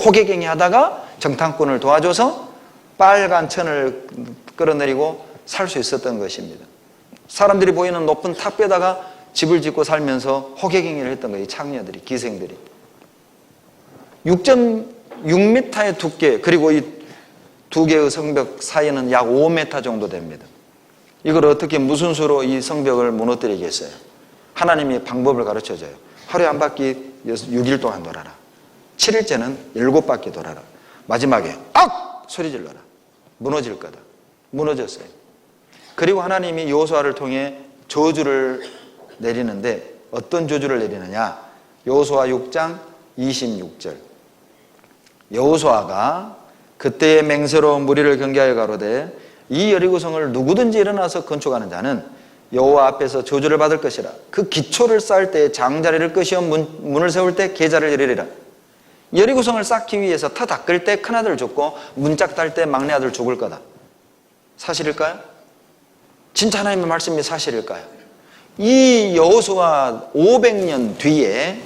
호객행위 하다가 정탐꾼을 도와줘서 빨간 천을 끌어내리고 살 수 있었던 것입니다. 사람들이 보이는 높은 탑에다가 집을 짓고 살면서 호객행위를 했던 거예요. 이 창녀들이, 기생들이. 6.6m의 두께, 그리고 이 두 개의 성벽 사이는 약 5m 정도 됩니다. 이걸 어떻게 무슨 수로 이 성벽을 무너뜨리겠어요? 하나님이 방법을 가르쳐줘요. 하루에 한 바퀴 6일 동안 돌아라. 7일째는 7바퀴 돌아라. 마지막에 악! 소리 질러라. 무너질 거다. 무너졌어요. 그리고 하나님이 여호수아를 통해 저주를 내리는데 어떤 저주를 내리느냐? 여호수아 6장 26절. 여호수아가 그때의 맹세로 무리를 경계하여 가로되 이 여리고성을 누구든지 일어나서 건축하는 자는 여호와 앞에서 저주를 받을 것이라. 그 기초를 쌓을 때 장자리를 끄시어 문을 세울 때 계좌를 열리리라. 여리고성을 쌓기 위해서 터 닦을 때 큰아들 죽고 문짝 딸 때 막내 아들 죽을 거다. 사실일까요? 진짜 하나님의 말씀이 사실일까요? 이 여호수아 500년 뒤에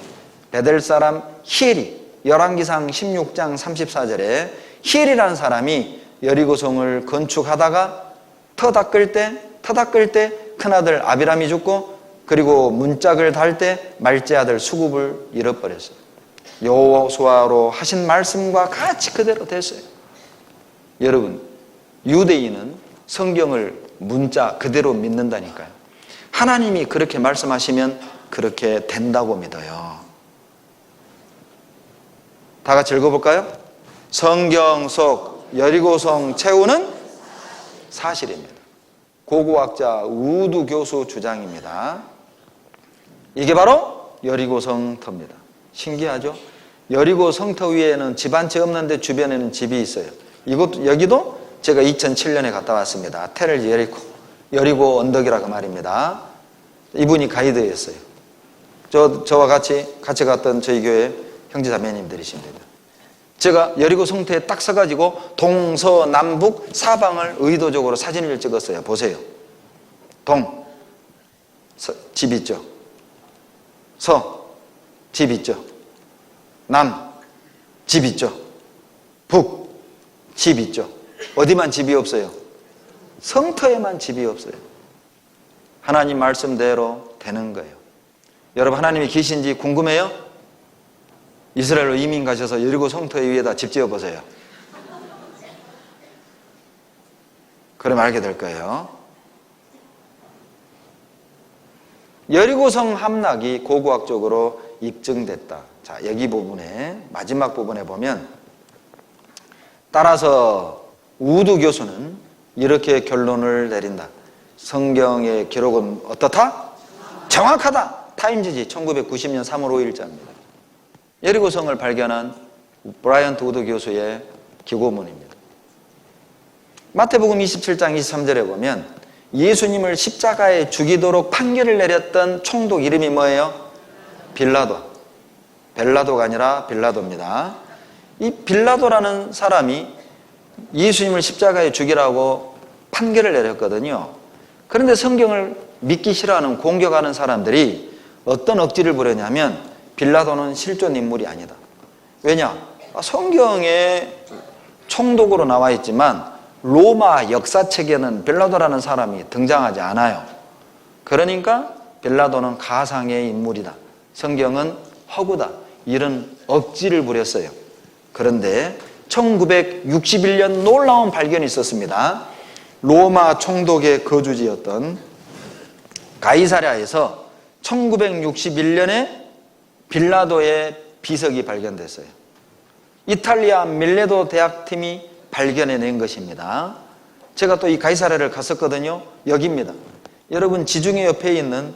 베델 사람 히엘이 열왕기상 16장 34절에 히엘이라는 사람이 여리고성을 건축하다가 터 닦을 때 큰아들 아비람이 죽고 그리고 문짝을 달 때 말째 아들 수굽을 잃어버렸어요. 여호수아로 하신 말씀과 같이 그대로 됐어요. 여러분, 유대인은 성경을 문자 그대로 믿는다니까요. 하나님이 그렇게 말씀하시면 그렇게 된다고 믿어요. 다 같이 읽어볼까요? 성경 속 여리고성 채우는 사실입니다. 고고학자 우두 교수 주장입니다. 이게 바로 여리고성 터입니다. 신기하죠? 여리고 성터 위에는 집 한 채 없는데 주변에는 집이 있어요. 여기도 제가 2007년에 갔다 왔습니다. 테를 여리고 언덕이라고 말입니다. 이분이 가이드였어요. 저와 같이 갔던 저희 교회 형제자매님들이십니다. 제가 여리고 성터에 딱 서가지고 동서남북 사방을 의도적으로 사진을 찍었어요. 보세요. 동, 집 있죠. 서, 집 있죠. 남, 집 있죠. 북, 집 있죠. 어디만 집이 없어요? 성터에만 집이 없어요. 하나님 말씀대로 되는 거예요. 여러분, 하나님이 계신지 궁금해요? 이스라엘로 이민 가셔서 여리고 성터 위에다 집 지어보세요. 그럼 알게 될 거예요. 여리고성 함락이 고고학적으로 입증됐다. 자, 여기 부분에 마지막 부분에 보면 따라서 우두 교수는 이렇게 결론을 내린다. 성경의 기록은 어떻다? 정확하다. 타임즈지 1990년 3월 5일자입니다. 여리고성을 발견한 브라이언트 우드 교수의 기고문입니다. 마태복음 27장 23절에 보면 예수님을 십자가에 죽이도록 판결을 내렸던 총독 이름이 뭐예요? 빌라도. 벨라도가 아니라 빌라도입니다. 이 빌라도라는 사람이 예수님을 십자가에 죽이라고 판결을 내렸거든요. 그런데 성경을 믿기 싫어하는 공격하는 사람들이 어떤 억지를 부렸냐면 빌라도는 실존 인물이 아니다. 왜냐? 성경에 총독으로 나와 있지만 로마 역사책에는 빌라도라는 사람이 등장하지 않아요. 그러니까 빌라도는 가상의 인물이다. 성경은 허구다. 이런 억지를 부렸어요. 그런데 1961년 놀라운 발견이 있었습니다. 로마 총독의 거주지였던 가이사랴에서 1961년에 빌라도의 비석이 발견됐어요. 이탈리아 밀레도 대학팀이 발견해낸 것입니다. 제가 또 이 가이사랴를 갔었거든요. 여기입니다. 여러분, 지중해 옆에 있는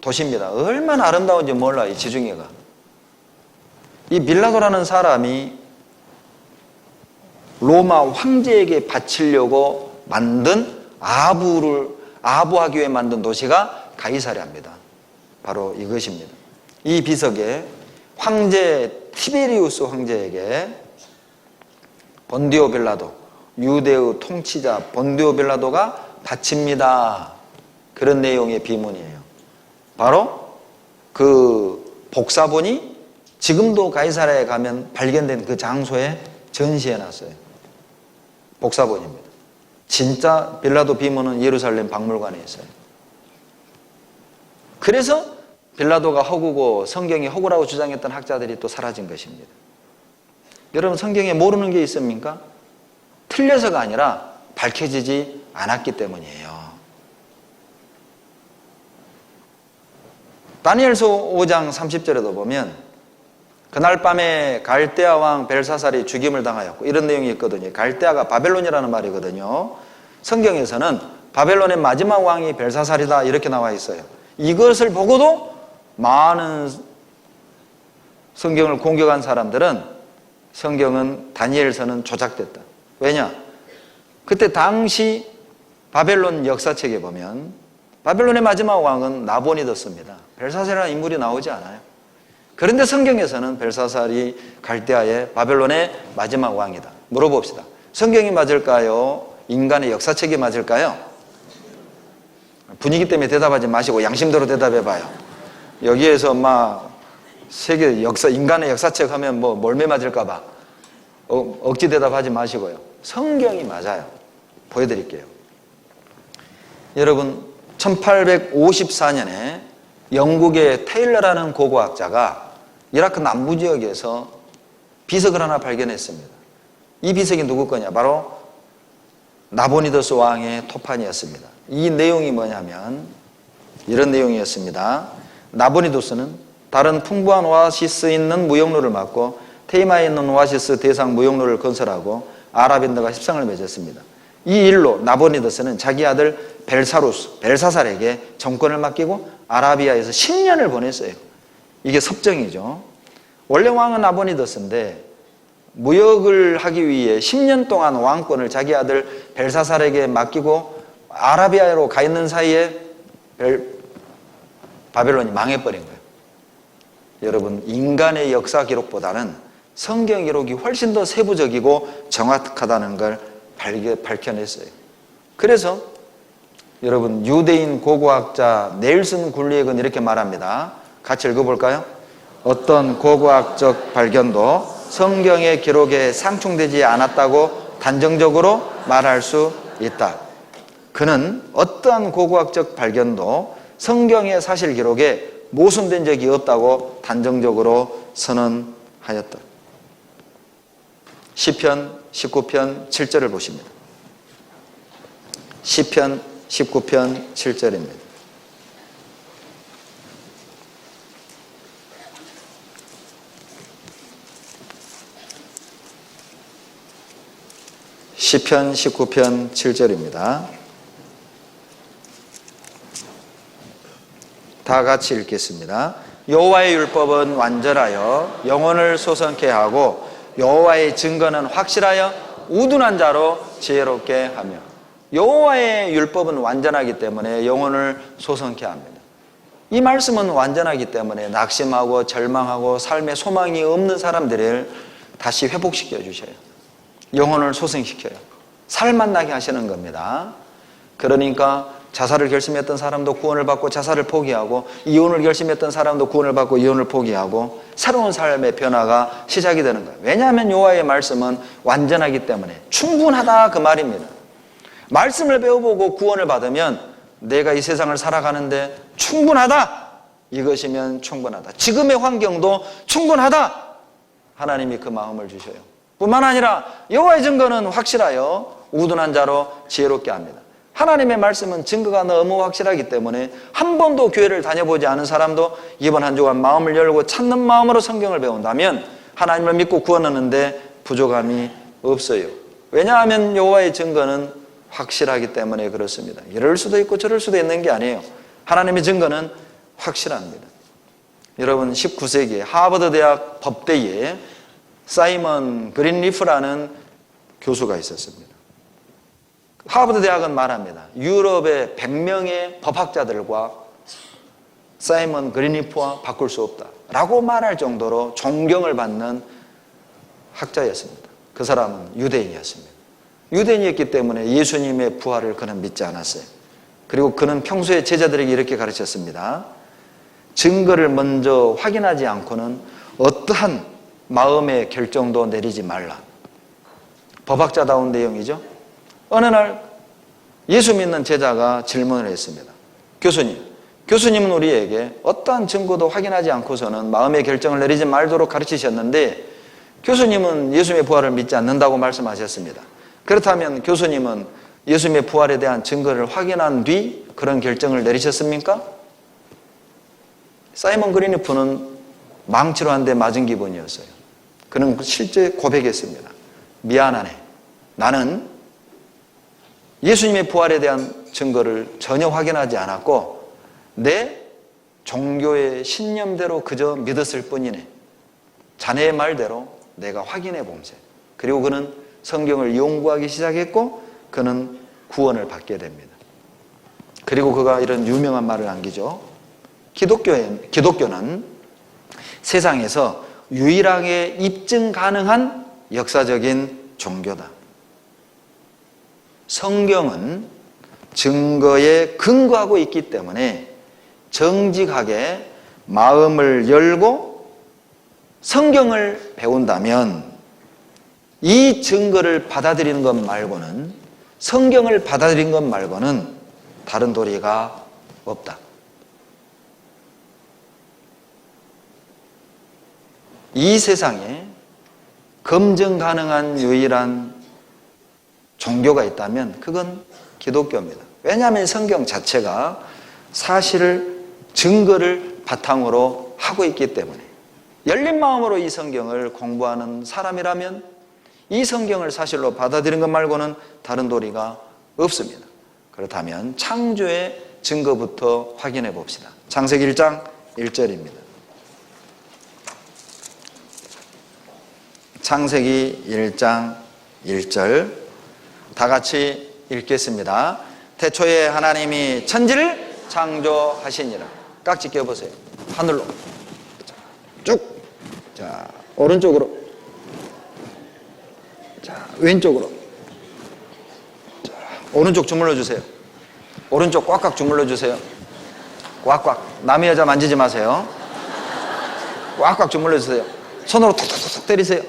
도시입니다. 얼마나 아름다운지 몰라요, 이 지중해가. 이 빌라도라는 사람이 로마 황제에게 바치려고 만든 아부하기 위해 만든 도시가 가이사랴입니다. 바로 이것입니다. 이 비석에 황제 티베리우스 황제에게 본디오 빌라도, 유대의 통치자 본디오 빌라도가 바칩니다. 그런 내용의 비문이에요. 바로 그 복사본이 지금도 가이사랴에 가면 발견된 그 장소에 전시해놨어요. 복사본입니다. 진짜 빌라도 비모는 예루살렘 박물관에 있어요. 그래서 빌라도가 허구고 성경이 허구라고 주장했던 학자들이 또 사라진 것입니다. 여러분, 성경에 모르는 게 있습니까? 틀려서가 아니라 밝혀지지 않았기 때문이에요. 다니엘서 5장 30절에도 보면 그날 밤에 갈대아 왕 벨사살이 죽임을 당하였고, 이런 내용이 있거든요. 갈대아가 바벨론이라는 말이거든요. 성경에서는 바벨론의 마지막 왕이 벨사살이다 이렇게 나와 있어요. 이것을 보고도 많은 성경을 공격한 사람들은 성경은 다니엘서는 조작됐다. 왜냐? 그때 당시 바벨론 역사책에 보면 바벨론의 마지막 왕은 나보니더스입니다. 벨사살이라는 인물이 나오지 않아요. 그런데 성경에서는 벨사살이 갈대아의 바벨론의 마지막 왕이다. 물어봅시다. 성경이 맞을까요? 인간의 역사책이 맞을까요? 분위기 때문에 대답하지 마시고 양심대로 대답해봐요. 여기에서 막 세계 역사, 인간의 역사책 하면 뭐 몰매 맞을까봐 억지 대답하지 마시고요. 성경이 맞아요. 보여드릴게요. 여러분, 1854년에 영국의 테일러라는 고고학자가 이라크 남부 지역에서 비석을 하나 발견했습니다. 이 비석이 누구 거냐? 바로 나보니더스 왕의 토판이었습니다. 이 내용이 뭐냐면 이런 내용이었습니다. 나보니더스는 다른 풍부한 오아시스에 있는 무역로를 막고 테이마에 있는 오아시스 대상 무역로를 건설하고 아랍인들과 협상을 맺었습니다. 이 일로 나보니더스는 자기 아들 벨사살에게 정권을 맡기고 아라비아에서 10년을 보냈어요. 이게 섭정이죠. 원래 왕은 나보니더스인데 무역을 하기 위해 10년 동안 왕권을 자기 아들 벨사살에게 맡기고 아라비아로 가 있는 사이에 바벨론이 망해버린 거예요. 여러분, 인간의 역사 기록보다는 성경 기록이 훨씬 더 세부적이고 정확하다는 걸 밝혀냈어요. 그래서 여러분, 유대인 고고학자 넬슨 굴리액은 이렇게 말합니다. 같이 읽어볼까요? 어떤 고고학적 발견도 성경의 기록에 상충되지 않았다고 단정적으로 말할 수 있다. 그는 어떠한 고고학적 발견도 성경의 사실 기록에 모순된 적이 없다고 단정적으로 선언하였다. 시편 19편 7절을 보십니다. 시편 19편 7절입니다. 시편 19편 7절입니다. 다 같이 읽겠습니다. 여호와의 율법은 완전하여 영혼을 소성케 하고 여호와의 증거는 확실하여 우둔한 자로 지혜롭게 하며. 여호와의 율법은 완전하기 때문에 영혼을 소성케 합니다. 이 말씀은 완전하기 때문에 낙심하고 절망하고 삶에 소망이 없는 사람들을 다시 회복시켜 주셔요. 영혼을 소생시켜요. 살맛나게 하시는 겁니다. 그러니까 자살을 결심했던 사람도 구원을 받고 자살을 포기하고, 이혼을 결심했던 사람도 구원을 받고 이혼을 포기하고, 새로운 삶의 변화가 시작이 되는 거예요. 왜냐하면 여호와의 말씀은 완전하기 때문에. 충분하다 그 말입니다. 말씀을 배워보고 구원을 받으면 내가 이 세상을 살아가는데 충분하다, 이것이면 충분하다. 지금의 환경도 충분하다, 하나님이 그 마음을 주셔요. 뿐만 아니라 여호와의 증거는 확실하여 우둔한 자로 지혜롭게 합니다. 하나님의 말씀은 증거가 너무 확실하기 때문에 한 번도 교회를 다녀보지 않은 사람도 이번 한 주간 마음을 열고 찾는 마음으로 성경을 배운다면 하나님을 믿고 구원하는데 부족함이 없어요. 왜냐하면 여호와의 증거는 확실하기 때문에 그렇습니다. 이럴 수도 있고 저럴 수도 있는 게 아니에요. 하나님의 증거는 확실합니다. 여러분, 19세기 하버드 대학 법대에 사이먼 그린리프라는 교수가 있었습니다. 하버드 대학은 말합니다. 유럽의 100명의 법학자들과 사이먼 그린리프와 바꿀 수 없다 라고 말할 정도로 존경을 받는 학자였습니다. 그 사람은 유대인이었습니다. 유대인이었기 때문에 예수님의 부활을 그는 믿지 않았어요. 그리고 그는 평소에 제자들에게 이렇게 가르쳤습니다. 증거를 먼저 확인하지 않고는 어떠한 마음의 결정도 내리지 말라. 법학자다운 내용이죠. 어느 날 예수 믿는 제자가 질문을 했습니다. 교수님은 우리에게 어떠한 증거도 확인하지 않고서는 마음의 결정을 내리지 말도록 가르치셨는데 교수님은 예수님의 부활을 믿지 않는다고 말씀하셨습니다. 그렇다면 교수님은 예수님의 부활에 대한 증거를 확인한 뒤 그런 결정을 내리셨습니까? 사이먼 그리니프는 망치로 한 대 맞은 기분이었어요. 그는 실제 고백했습니다. 미안하네. 나는 예수님의 부활에 대한 증거를 전혀 확인하지 않았고 내 종교의 신념대로 그저 믿었을 뿐이네. 자네의 말대로 내가 확인해 봄세. 그리고 그는 성경을 연구하기 시작했고 그는 구원을 받게 됩니다. 그리고 그가 이런 유명한 말을 남기죠. 기독교는 세상에서 유일하게 입증 가능한 역사적인 종교다. 성경은 증거에 근거하고 있기 때문에 정직하게 마음을 열고 성경을 배운다면 이 증거를 받아들이는 것 말고는, 성경을 받아들이는 것 말고는 다른 도리가 없다. 이 세상에 검증 가능한 유일한 종교가 있다면 그건 기독교입니다. 왜냐하면 성경 자체가 사실을, 증거를 바탕으로 하고 있기 때문에. 열린 마음으로 이 성경을 공부하는 사람이라면 이 성경을 사실로 받아들이는 것 말고는 다른 도리가 없습니다. 그렇다면 창조의 증거부터 확인해 봅시다. 창세기 1장 1절입니다. 창세기 1장 1절 다 같이 읽겠습니다. 태초에 하나님이 천지를 창조하시니라. 깍지 껴보세요. 하늘로 쭉. 자, 오른쪽으로. 자, 왼쪽으로. 자, 오른쪽 주물러 주세요. 오른쪽 꽉꽉 주물러 주세요. 꽉꽉. 남의 여자 만지지 마세요. 꽉꽉 주물러 주세요. 손으로 툭툭툭 때리세요.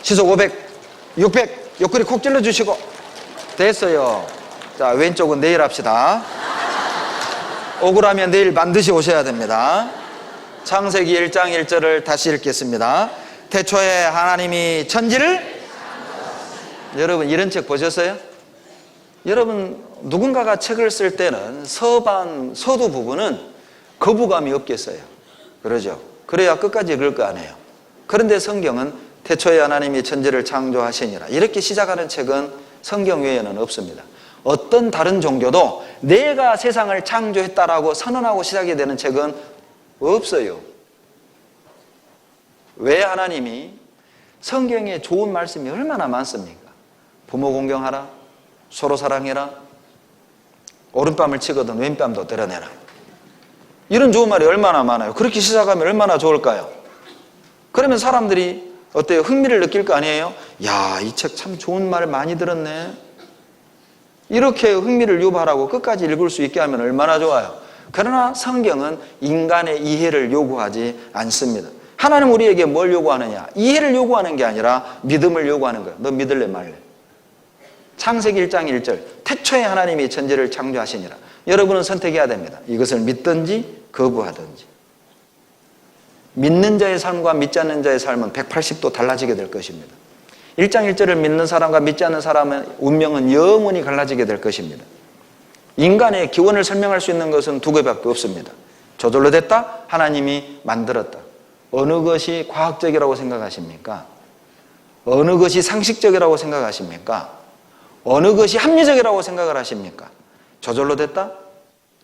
시속 500, 600, 옆구리 콕 찔러 주시고. 됐어요. 자, 왼쪽은 내일 합시다. 억울하면 내일 반드시 오셔야 됩니다. 창세기 1장 1절을 다시 읽겠습니다. 태초에 하나님이 천지를. 여러분 이런 책 보셨어요? 여러분 누군가가 책을 쓸 때는 서두 부분은 거부감이 없겠어요. 그러죠? 그래야 끝까지 읽을 거 아니에요. 그런데 성경은 태초에 하나님이 천지를 창조하시니라 이렇게 시작하는 책은 성경 외에는 없습니다. 어떤 다른 종교도 내가 세상을 창조했다라고 선언하고 시작이 되는 책은 없어요. 왜? 하나님이 성경에 좋은 말씀이 얼마나 많습니까? 부모 공경하라, 서로 사랑해라, 오른뺨을 치거든 왼뺨도 때려내라. 이런 좋은 말이 얼마나 많아요. 그렇게 시작하면 얼마나 좋을까요? 그러면 사람들이 어때요? 흥미를 느낄 거 아니에요? 야, 이 책 참 좋은 말 많이 들었네. 이렇게 흥미를 유발하고 끝까지 읽을 수 있게 하면 얼마나 좋아요. 그러나 성경은 인간의 이해를 요구하지 않습니다. 하나님 우리에게 뭘 요구하느냐? 이해를 요구하는 게 아니라 믿음을 요구하는 거예요. 너 믿을래 말래? 창세기 1장 1절 태초에 하나님이 천지를 창조하시니라. 여러분은 선택해야 됩니다. 이것을 믿든지 거부하든지. 믿는 자의 삶과 믿지 않는 자의 삶은 180도 달라지게 될 것입니다. 1장 1절을 믿는 사람과 믿지 않는 사람의 운명은 영원히 갈라지게 될 것입니다. 인간의 기원을 설명할 수 있는 것은 두 개밖에 없습니다. 저절로 됐다, 하나님이 만들었다. 어느 것이 과학적이라고 생각하십니까? 어느 것이 상식적이라고 생각하십니까? 어느 것이 합리적이라고 생각을 하십니까? 저절로 됐다?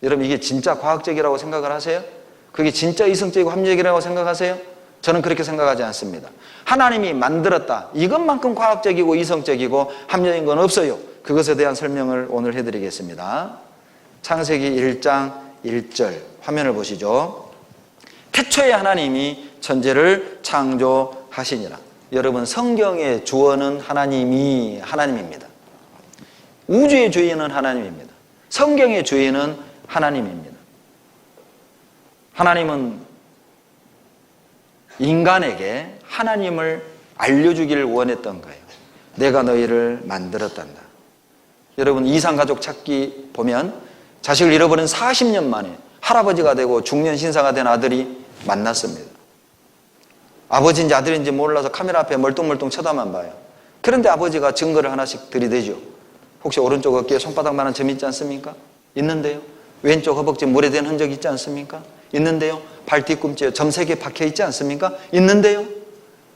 여러분 이게 진짜 과학적이라고 생각을 하세요? 그게 진짜 이성적이고 합리적이라고 생각하세요? 저는 그렇게 생각하지 않습니다. 하나님이 만들었다. 이것만큼 과학적이고 이성적이고 합리적인 건 없어요. 그것에 대한 설명을 오늘 해드리겠습니다. 창세기 1장 1절 화면을 보시죠. 태초에 하나님이 천지를 창조하시니라. 여러분 성경의 주어는 하나님입니다. 우주의 주인은 하나님입니다. 성경의 주인은 하나님입니다. 하나님은 인간에게 하나님을 알려주기를 원했던 거예요. 내가 너희를 만들었단다. 여러분, 이상가족 찾기 보면 자식을 잃어버린 40년 만에 할아버지가 되고 중년 신사가 된 아들이 만났습니다. 아버지인지 아들인지 몰라서 카메라 앞에 멀뚱멀뚱 쳐다만 봐요. 그런데 아버지가 증거를 하나씩 들이대죠. 혹시 오른쪽 어깨에 손바닥만한 점 있지 않습니까? 있는데요. 왼쪽 허벅지 물에 댄 흔적 있지 않습니까? 있는데요. 발 뒤꿈치에 점 3개 박혀 있지 않습니까? 있는데요.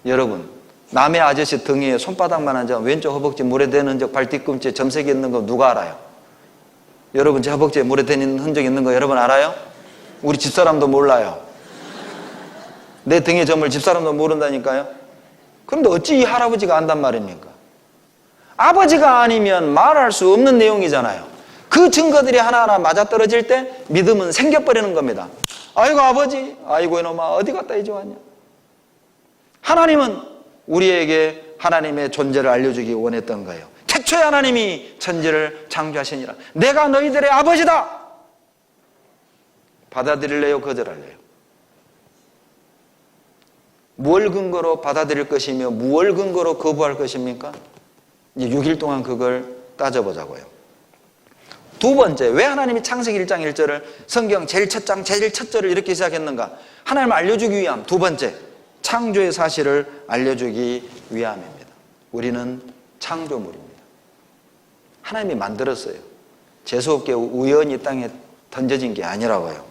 여러분, 남의 아저씨 등에 손바닥만한 점, 왼쪽 허벅지 물에 댄 흔적, 발 뒤꿈치에 점 3개 있는 거 누가 알아요? 여러분, 제 허벅지에 물에 댄 흔적 있는 거 여러분 알아요? 우리 집사람도 몰라요. 내 등에 점을 집사람도 모른다니까요. 그런데 어찌 이 할아버지가 안단 말입니까? 아버지가 아니면 말할 수 없는 내용이잖아요. 그 증거들이 하나하나 맞아떨어질 때 믿음은 생겨버리는 겁니다. 아이고 아버지, 아이고 이놈아 어디 갔다 이제 왔냐. 하나님은 우리에게 하나님의 존재를 알려주기 원했던 거예요. 태초에 하나님이 천지를 창조하시니라. 내가 너희들의 아버지다. 받아들일래요? 거절할래요? 무엇을 근거로 받아들일 것이며 무엇을 근거로 거부할 것입니까? 이제 6일 동안 그걸 따져보자고요. 두 번째, 왜 하나님이 창세기 1장 1절을 성경 제일 첫 장 제일 첫 절을 이렇게 시작했는가? 하나님을 알려주기 위함. 두 번째, 창조의 사실을 알려주기 위함입니다. 우리는 창조물입니다. 하나님이 만들었어요. 재수없게 우연히 땅에 던져진 게 아니라고요.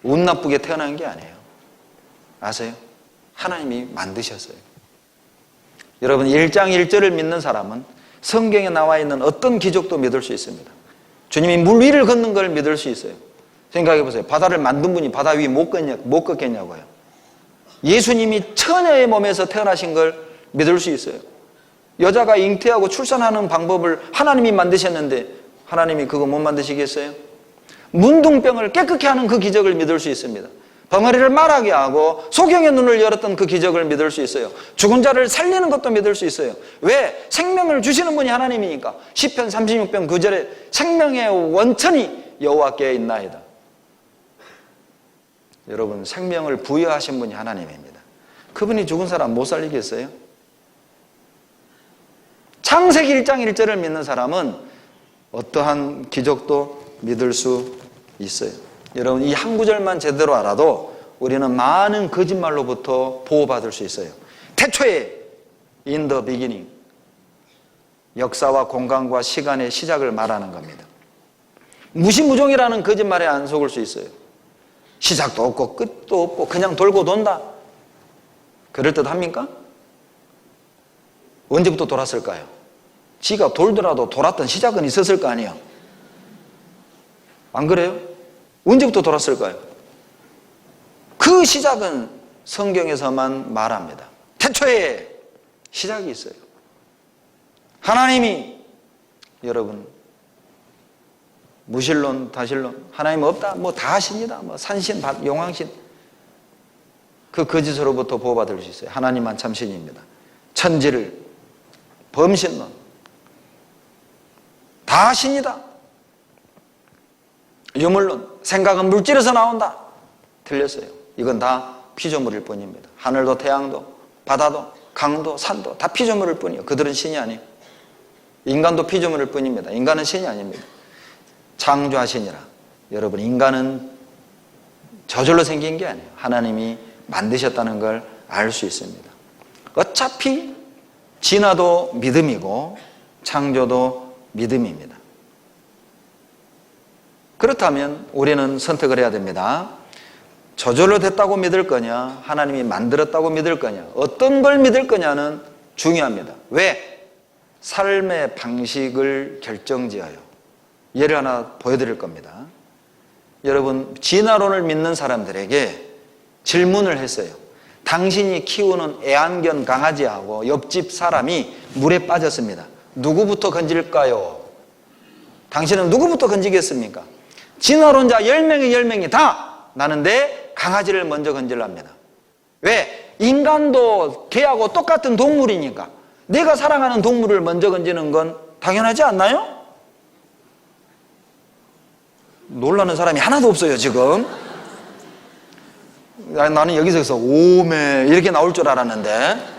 운 나쁘게 태어난 게 아니에요. 아세요? 하나님이 만드셨어요. 여러분, 1장 1절을 믿는 사람은 성경에 나와 있는 어떤 기적도 믿을 수 있습니다. 주님이 물 위를 걷는 걸 믿을 수 있어요. 생각해 보세요. 바다를 만든 분이 바다 위 못 걷겠냐고요. 예수님이 처녀의 몸에서 태어나신 걸 믿을 수 있어요. 여자가 잉태하고 출산하는 방법을 하나님이 만드셨는데 하나님이 그거 못 만드시겠어요? 문둥병을 깨끗게 하는 그 기적을 믿을 수 있습니다. 벙어리를 말하게 하고 소경의 눈을 열었던 그 기적을 믿을 수 있어요. 죽은 자를 살리는 것도 믿을 수 있어요. 왜? 생명을 주시는 분이 하나님이니까. 시편 36편 9절에 생명의 원천이 여호와께 있나이다. 여러분, 생명을 부여하신 분이 하나님입니다. 그분이 죽은 사람 못 살리겠어요? 창세기 1장 1절을 믿는 사람은 어떠한 기적도 믿을 수 있어요. 여러분, 이 한 구절만 제대로 알아도 우리는 많은 거짓말로부터 보호받을 수 있어요. 태초에 in the beginning, 역사와 공간과 시간의 시작을 말하는 겁니다. 무시무종이라는 거짓말에 안 속을 수 있어요. 시작도 없고 끝도 없고 그냥 돌고 돈다. 그럴듯합니까? 언제부터 돌았을까요? 지가 돌더라도 돌았던 시작은 있었을 거 아니에요. 안 그래요? 언제부터 돌았을까요? 그 시작은 성경에서만 말합니다. 태초에 시작이 있어요. 하나님이, 여러분, 무신론, 다신론, 하나님 없다, 뭐 다 하십니다. 뭐 산신, 용왕신, 그 거짓으로부터 보호받을 수 있어요. 하나님만 참신입니다. 천지를, 범신론, 다 신이다. 유물론, 생각은 물질에서 나온다. 틀렸어요. 이건 다 피조물일 뿐입니다. 하늘도 태양도 바다도 강도 산도 다 피조물일 뿐이에요. 그들은 신이 아니에요. 인간도 피조물일 뿐입니다. 인간은 신이 아닙니다. 창조하시니라. 여러분, 인간은 저절로 생긴 게 아니에요. 하나님이 만드셨다는 걸 알 수 있습니다. 어차피 진화도 믿음이고 창조도 믿음입니다. 그렇다면 우리는 선택을 해야 됩니다. 저절로 됐다고 믿을 거냐, 하나님이 만들었다고 믿을 거냐, 어떤 걸 믿을 거냐는 중요합니다. 왜? 삶의 방식을 결정지어요. 예를 하나 보여드릴 겁니다. 여러분, 진화론을 믿는 사람들에게 질문을 했어요. 당신이 키우는 애완견 강아지하고 옆집 사람이 물에 빠졌습니다. 누구부터 건질까요? 당신은 누구부터 건지겠습니까? 진화론자 10명이 다 나는 내 강아지를 먼저 건질랍니다. 왜? 인간도 개하고 똑같은 동물이니까 내가 사랑하는 동물을 먼저 건지는 건 당연하지 않나요? 놀라는 사람이 하나도 없어요, 지금. 나는 여기서 오메 이렇게 나올 줄 알았는데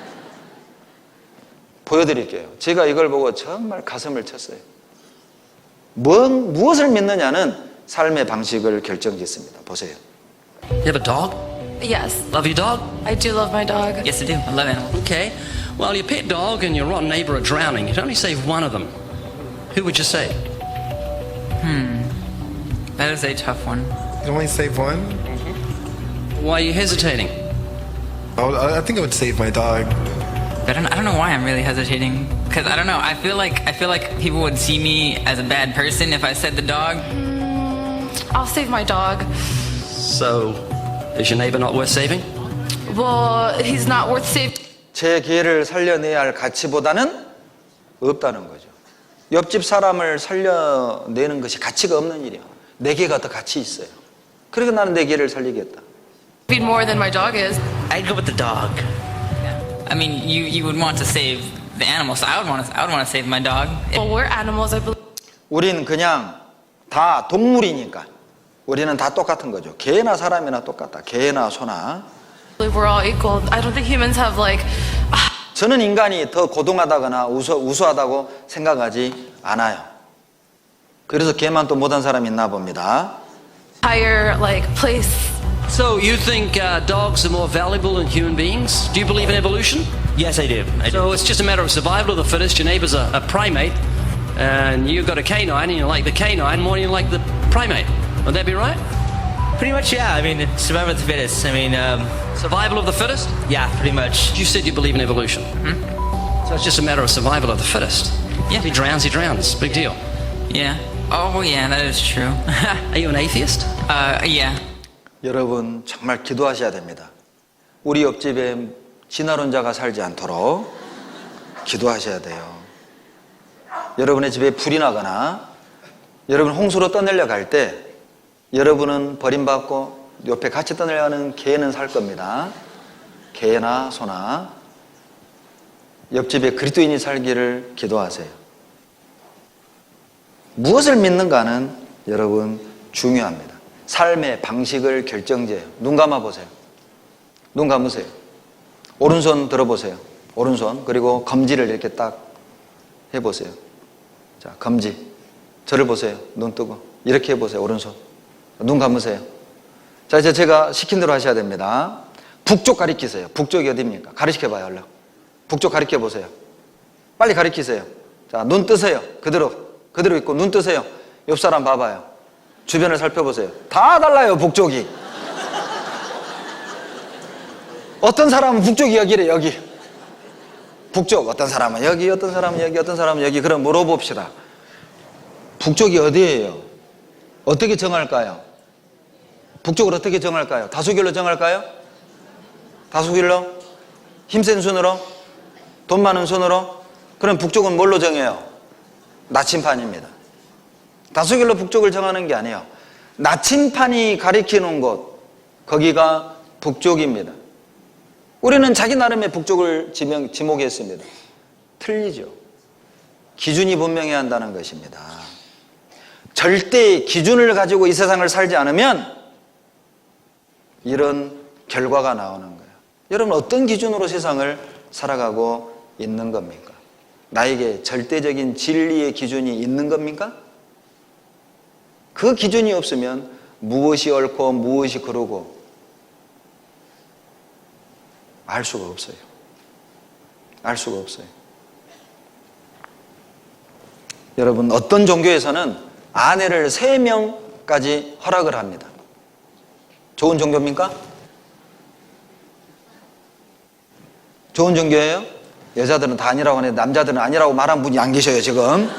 보여드릴게요. 제가 이걸 보고 정말 가슴을 쳤어요. 무엇을 믿느냐는 삶의 방식을 결정짓습니다. 보세요. You have a dog? Yes, Love your dog? I do love my dog. Yes, I do. I love animals. Okay. Well, your pet dog and your rotten neighbor are drowning. You'd only save one of them. Who would you save? That is a tough one. You only save one? Why are you hesitating? I think I would save my dog. I don't know why I'm really hesitating. Because I don't know. I feel like people would see me as a bad person if I said the dog. I'll save my dog. So, is your neighbor not worth saving? Well, he's not worth saving. 제 개를 살려내야 할 가치보다는 없다는 거죠. 옆집 사람을 살려내는 것이 가치가 없는 일이야. 내 개가 더 가치 있어요. 그래서 나는 내 개를 살리겠다. More than my dog is. I'd go with the dog. I mean, you would want to save the animal, so I would want to save my dog. Well, we're animals, I believe. 우리는 그냥 다 동물이니까 우리는 다 똑같은 거죠. 개나 사람이나 똑같다. 개나 소나. We're all equal. I don't think humans have like 저는 인간이 더 고등하다거나 우수하다고 생각하지 않아요. 그래서 개만 또 못한 사람이 있나 봅니다. higher like place. So, you think dogs are more valuable than human beings? Do you believe in evolution? Yes, I do. So, it's just a matter of survival of the fittest. Your neighbor's a primate, and you've got a canine, and you like the canine more than you like the primate. Would that be right? Pretty much, yeah. I mean, it's survival of the fittest. I mean, Survival of the fittest? yeah, pretty much. You said you believe in evolution. So it's just a matter of survival of the fittest. Yeah. If he drowns, he drowns. Big deal. Yeah. Oh, yeah, that is true. Are you an atheist? Yeah. 여러분 정말 기도하셔야 됩니다. 우리 옆집에 진화론자가 살지 않도록 기도하셔야 돼요. 여러분의 집에 불이 나거나 여러분 홍수로 떠내려 갈 때 여러분은 버림받고 옆에 같이 떠내려가는 개는 살 겁니다. 개나 소나 옆집에 그리스도인이 살기를 기도하세요. 무엇을 믿는가는 여러분 중요합니다. 삶의 방식을 결정지어요. 눈 감아 보세요. 눈 감으세요. 오른손 들어보세요. 오른손. 그리고 검지를 이렇게 딱 해보세요. 자, 검지. 저를 보세요. 눈 뜨고. 이렇게 해보세요. 오른손. 눈 감으세요. 자, 이제 제가 시킨 대로 하셔야 됩니다. 북쪽 가리키세요. 북쪽이 어디입니까? 가리켜봐요, 얼른. 북쪽 가리켜보세요. 빨리 가리키세요. 자, 눈 뜨세요. 그대로 있고, 눈 뜨세요. 옆 사람 봐봐요. 주변을 살펴보세요. 다 달라요, 북쪽이. 어떤 사람은 북쪽이 여기래, 여기. 북쪽. 어떤 사람은 여기, 어떤 사람은 여기, 어떤 사람은 여기. 그럼 물어봅시다. 북쪽이 어디예요? 어떻게 정할까요? 북쪽을 어떻게 정할까요? 다수결로 정할까요? 다수결로? 힘센 순으로? 돈 많은 순으로? 그럼 북쪽은 뭘로 정해요? 나침판입니다. 다수결로 북쪽을 정하는 게 아니에요. 나침판이 가리키는 곳, 거기가 북쪽입니다. 우리는 자기 나름의 북쪽을 지목했습니다. 틀리죠. 기준이 분명해야 한다는 것입니다. 절대 기준을 가지고 이 세상을 살지 않으면 이런 결과가 나오는 거예요. 여러분 어떤 기준으로 세상을 살아가고 있는 겁니까? 나에게 절대적인 진리의 기준이 있는 겁니까? 그 기준이 없으면 무엇이 옳고 무엇이 그르고 알 수가 없어요. 알 수가 없어요. 여러분 어떤 종교에서는 아내를 3명까지 허락을 합니다. 좋은 종교입니까? 좋은 종교예요? 여자들은 다 아니라고 하는데 남자들은 아니라고 말한 분이 안 계셔요 지금.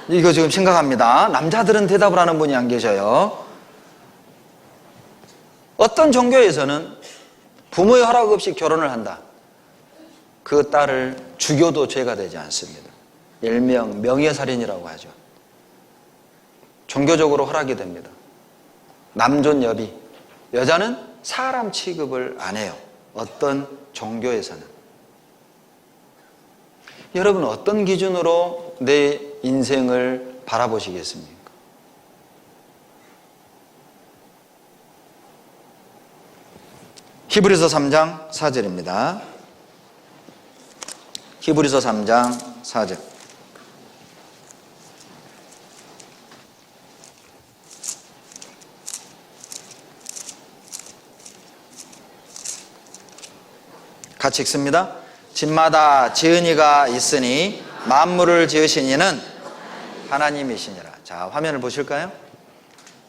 이거 지금 심각합니다. 남자들은 대답을 하는 분이 안 계셔요. 어떤 종교에서는 부모의 허락 없이 결혼을 한다. 그 딸을 죽여도 죄가 되지 않습니다. 일명 명예살인이라고 하죠. 종교적으로 허락이 됩니다. 남존여비. 여자는 사람 취급을 안 해요. 어떤 종교에서는. 여러분 어떤 기준으로 내 인생을 바라보시겠습니까? 히브리서 3장 4절입니다. 히브리서 3장 4절. 같이 읽습니다. 집마다 지은 이가 있으니 만물을 지으신 이는 하나님이시니라. 자, 화면을 보실까요?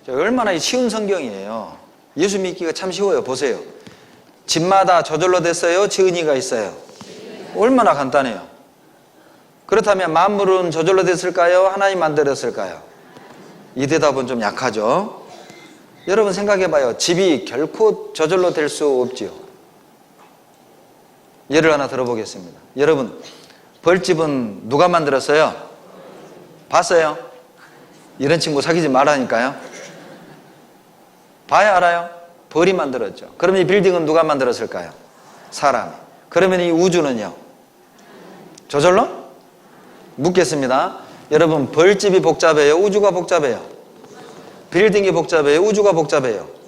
얼마나 쉬운 성경이에요. 예수 믿기가 참 쉬워요. 보세요. 집마다 저절로 됐어요? 지은 이가 있어요? 얼마나 간단해요. 그렇다면 만물은 저절로 됐을까요? 하나님 만들었을까요? 이 대답은 좀 약하죠. 여러분 생각해봐요. 집이 결코 저절로 될 수 없지요. 예를 하나 들어보겠습니다. 여러분, 벌집은 누가 만들었어요? 봤어요? 이런 친구 사귀지 말라니까요. 봐야 알아요? 벌이 만들었죠. 그러면 이 빌딩은 누가 만들었을까요? 사람이. 그러면 이 우주는요? 저절로? 묻겠습니다. 여러분, 벌집이 복잡해요? 우주가 복잡해요? 빌딩이 복잡해요? 우주가 복잡해요?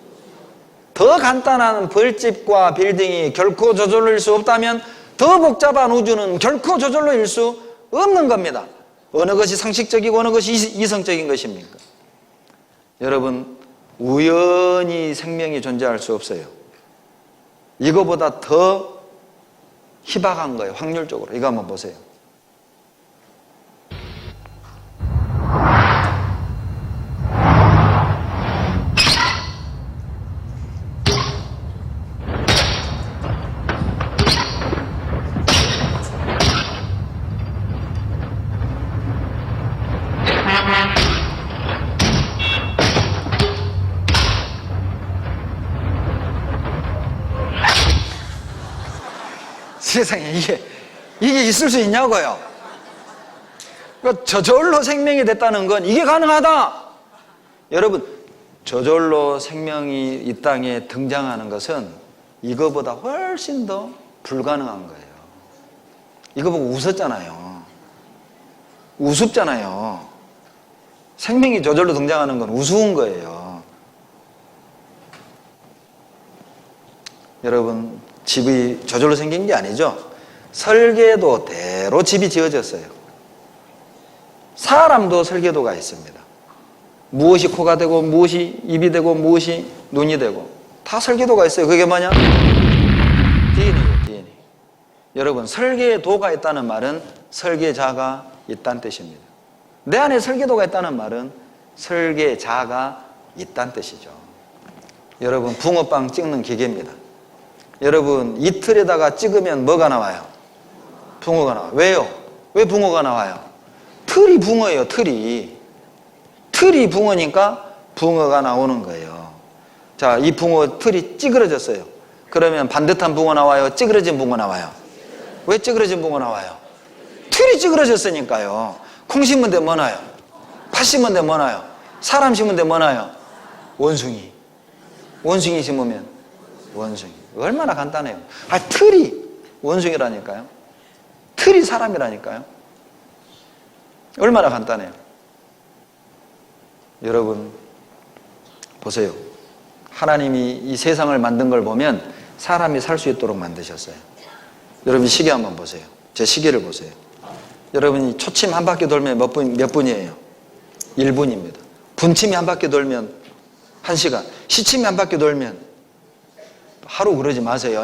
더 간단한 벌집과 빌딩이 결코 저절로일 수 없다면 더 복잡한 우주는 결코 저절로일 수 없는 겁니다. 어느 것이 상식적이고 어느 것이 이성적인 것입니까? 여러분, 우연히 생명이 존재할 수 없어요. 이거보다 더 희박한 거예요. 확률적으로. 이거 한번 보세요. 세상에 이게 있을 수 있냐고요. 그러니까 저절로 생명이 됐다는 건 이게 가능하다. 여러분, 저절로 생명이 이 땅에 등장하는 것은 이거보다 훨씬 더 불가능한 거예요. 이거 보고 웃었잖아요. 우습잖아요. 생명이 저절로 등장하는 건 우스운 거예요. 여러분, 집이 저절로 생긴 게 아니죠. 설계도대로 집이 지어졌어요. 사람도 설계도가 있습니다. 무엇이 코가 되고 무엇이 입이 되고 무엇이 눈이 되고 다 설계도가 있어요. 그게 뭐냐? DNA예요. DNA. 여러분, 설계도가 있다는 말은 설계자가 있다는 뜻입니다. 내 안에 설계도가 있다는 말은 설계자가 있다는 뜻이죠. 여러분, 붕어빵 찍는 기계입니다. 여러분, 이틀에다가 찍으면 뭐가 나와요? 붕어가 나와요. 왜요? 왜 붕어가 나와요? 틀이 붕어예요. 틀이 붕어니까 붕어가 나오는 거예요. 자, 이 붕어 틀이 찌그러졌어요. 그러면 반듯한 붕어 나와요? 찌그러진 붕어 나와요? 왜 찌그러진 붕어 나와요? 틀이 찌그러졌으니까요. 콩 심은 데 뭐 나요? 팥 심은 데 뭐 나요? 사람 심은 데 뭐 나요? 원숭이 심으면 원숭이. 얼마나 간단해요. 틀이 원숭이라니까요. 틀이 사람이라니까요. 얼마나 간단해요. 여러분, 보세요. 하나님이 이 세상을 만든 걸 보면 사람이 살 수 있도록 만드셨어요. 여러분, 시계 한번 보세요. 제 시계를 보세요. 여러분이 초침 한 바퀴 돌면 몇 분이에요? 1분입니다. 분침이 한 바퀴 돌면 1시간. 시침이 한 바퀴 돌면 하루 그러지 마세요.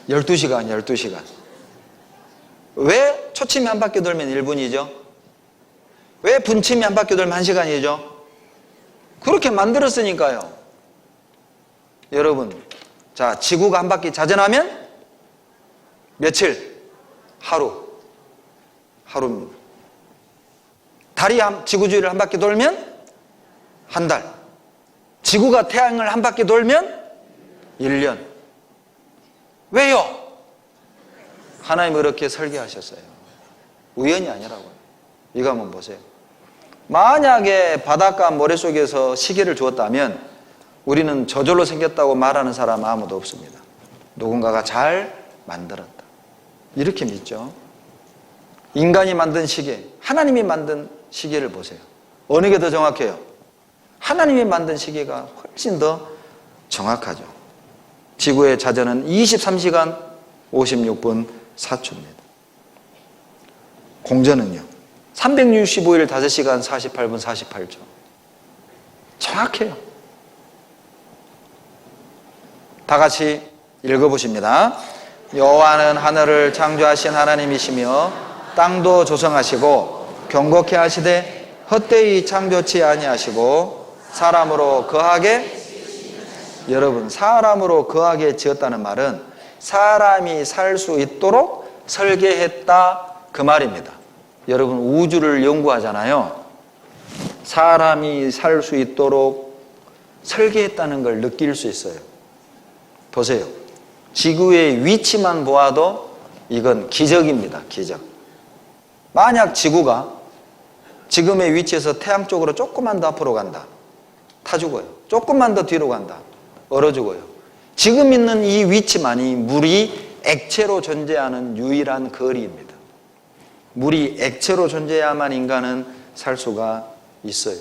12시간. 왜 초침이 한 바퀴 돌면 1분이죠? 왜 분침이 한 바퀴 돌면 1시간이죠? 그렇게 만들었으니까요. 여러분, 자, 지구가 한 바퀴 자전하면 며칠? 하루입니다. 달이 지구주위를 한 바퀴 돌면 한 달. 지구가 태양을 한 바퀴 돌면 1년. 왜요? 하나님은 그렇게 설계하셨어요. 우연이 아니라고요. 이거 한번 보세요. 만약에 바닷가 모래속에서 시계를 주었다면 우리는 저절로 생겼다고 말하는 사람 아무도 없습니다. 누군가가 잘 만들었다. 이렇게 믿죠. 인간이 만든 시계, 하나님이 만든 시계를 보세요. 어느 게 더 정확해요? 하나님이 만든 시계가 훨씬 더 정확하죠. 지구의 자전은 23시간 56분 4초입니다. 공전은요 365일 5시간 48분 48초. 정확해요. 다 같이 읽어보십니다. 여호와는 하늘을 창조하신 하나님이시며 땅도 조성하시고 경고케 하시되 헛되이 창조치 아니하시고 사람으로 거하게, 여러분 사람으로 거하게 지었다는 말은 사람이 살 수 있도록 설계했다 그 말입니다. 여러분 우주를 연구하잖아요. 사람이 살 수 있도록 설계했다는 걸 느낄 수 있어요. 보세요. 지구의 위치만 보아도 이건 기적입니다. 기적. 만약 지구가 지금의 위치에서 태양 쪽으로 조금만 더 앞으로 간다. 타 죽어요. 조금만 더 뒤로 간다. 얼어 죽어요. 지금 있는 이 위치만이 물이 액체로 존재하는 유일한 거리입니다. 물이 액체로 존재해야만 인간은 살 수가 있어요.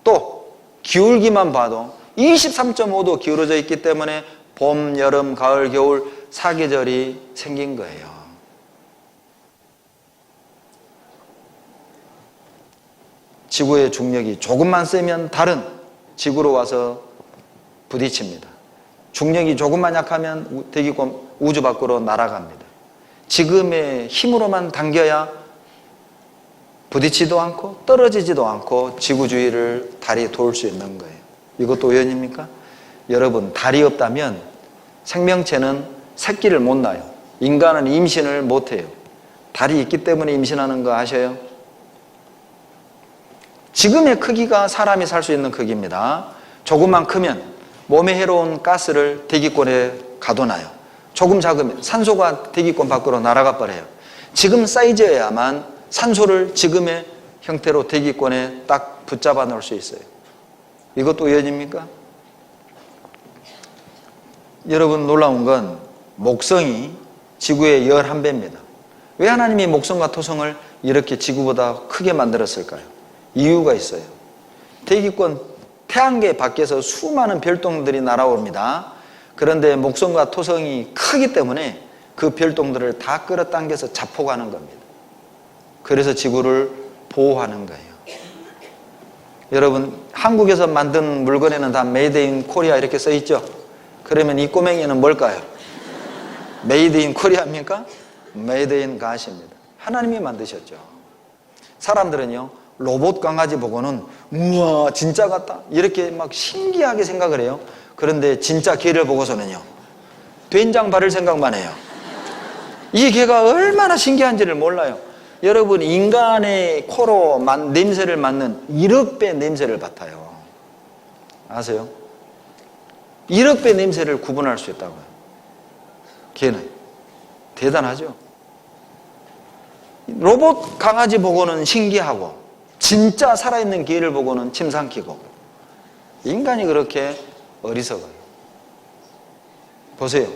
또 기울기만 봐도 23.5도 기울어져 있기 때문에 봄, 여름, 가을, 겨울 사계절이 생긴 거예요. 지구의 중력이 조금만 세면 달은 지구로 와서 부딪힙니다. 중력이 조금만 약하면 대기권 우주 밖으로 날아갑니다. 지금의 힘으로만 당겨야 부딪히지도 않고 떨어지지도 않고 지구 주위를 달이 돌 수 있는 거예요. 이것도 우연입니까? 여러분 달이 없다면 생명체는 새끼를 못 낳아요. 인간은 임신을 못해요. 달이 있기 때문에 임신하는 거 아셔요? 지금의 크기가 사람이 살 수 있는 크기입니다. 조금만 크면 몸에 해로운 가스를 대기권에 가둬놔요. 조금 작으면 산소가 대기권 밖으로 날아가 버려요. 지금 사이즈여야만 산소를 지금의 형태로 대기권에 딱 붙잡아 놓을 수 있어요. 이것도 우연입니까? 여러분 놀라운 건 목성이 지구의 11배입니다. 왜 하나님이 목성과 토성을 이렇게 지구보다 크게 만들었을까요? 이유가 있어요. 대기권 태양계 밖에서 수많은 별똥들이 날아옵니다. 그런데 목성과 토성이 크기 때문에 그 별똥들을 다 끌어당겨서 자폭하는 겁니다. 그래서 지구를 보호하는 거예요. 여러분 한국에서 만든 물건에는 다 메이드 인 코리아 이렇게 써 있죠? 그러면 이 꼬맹이는 뭘까요? 메이드 인 코리아입니까? 메이드 인 갓입니다. 하나님이 만드셨죠. 사람들은요 로봇 강아지 보고는 우와 진짜 같다 이렇게 막 신기하게 생각을 해요. 그런데 진짜 개를 보고서는요 된장 바를 생각만 해요. 이 개가 얼마나 신기한지를 몰라요. 여러분 인간의 코로 냄새를 맡는 1억 배 냄새를 맡아요. 아세요? 1억 배 냄새를 구분할 수 있다고요. 개는 대단하죠. 로봇 강아지 보고는 신기하고 진짜 살아있는 개를 보고는 침 삼키고 인간이 그렇게 어리석어요. 보세요.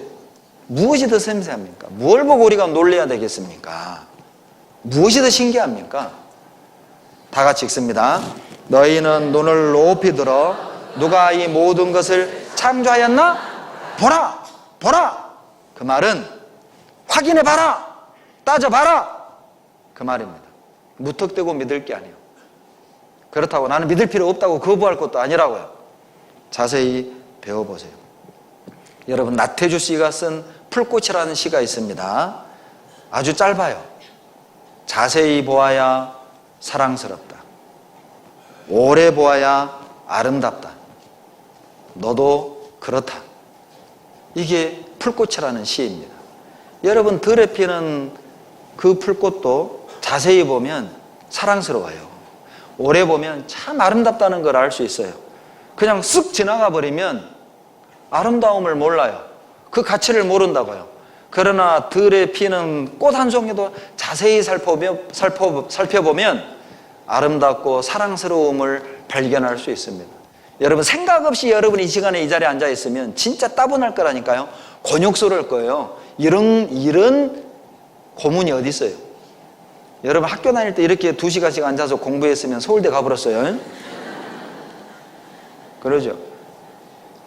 무엇이 더 섬세합니까? 뭘 보고 우리가 놀래야 되겠습니까? 무엇이 더 신기합니까? 다 같이 읽습니다. 너희는 눈을 높이 들어 누가 이 모든 것을 창조하였나? 보라! 보라! 그 말은 확인해봐라! 따져봐라! 그 말입니다. 무턱대고 믿을 게 아니에요. 그렇다고 나는 믿을 필요 없다고 거부할 것도 아니라고요. 자세히 배워보세요. 여러분 나태주 씨가 쓴 풀꽃이라는 시가 있습니다. 아주 짧아요. 자세히 보아야 사랑스럽다. 오래 보아야 아름답다. 너도 그렇다. 이게 풀꽃이라는 시입니다. 여러분 들에 피는 그 풀꽃도 자세히 보면 사랑스러워요. 오래 보면 참 아름답다는 걸 알 수 있어요. 그냥 쓱 지나가 버리면 아름다움을 몰라요. 그 가치를 모른다고요. 그러나 들에 피는 꽃 한 송이도 자세히 살펴보면 아름답고 사랑스러움을 발견할 수 있습니다. 여러분 생각 없이 여러분이 이 시간에 이 자리에 앉아 있으면 진짜 따분할 거라니까요. 곤욕스러울 거예요. 이런 고문이 어디 있어요? 여러분 학교 다닐 때 이렇게 2시간씩 앉아서 공부했으면 서울대 가버렸어요. 그러죠.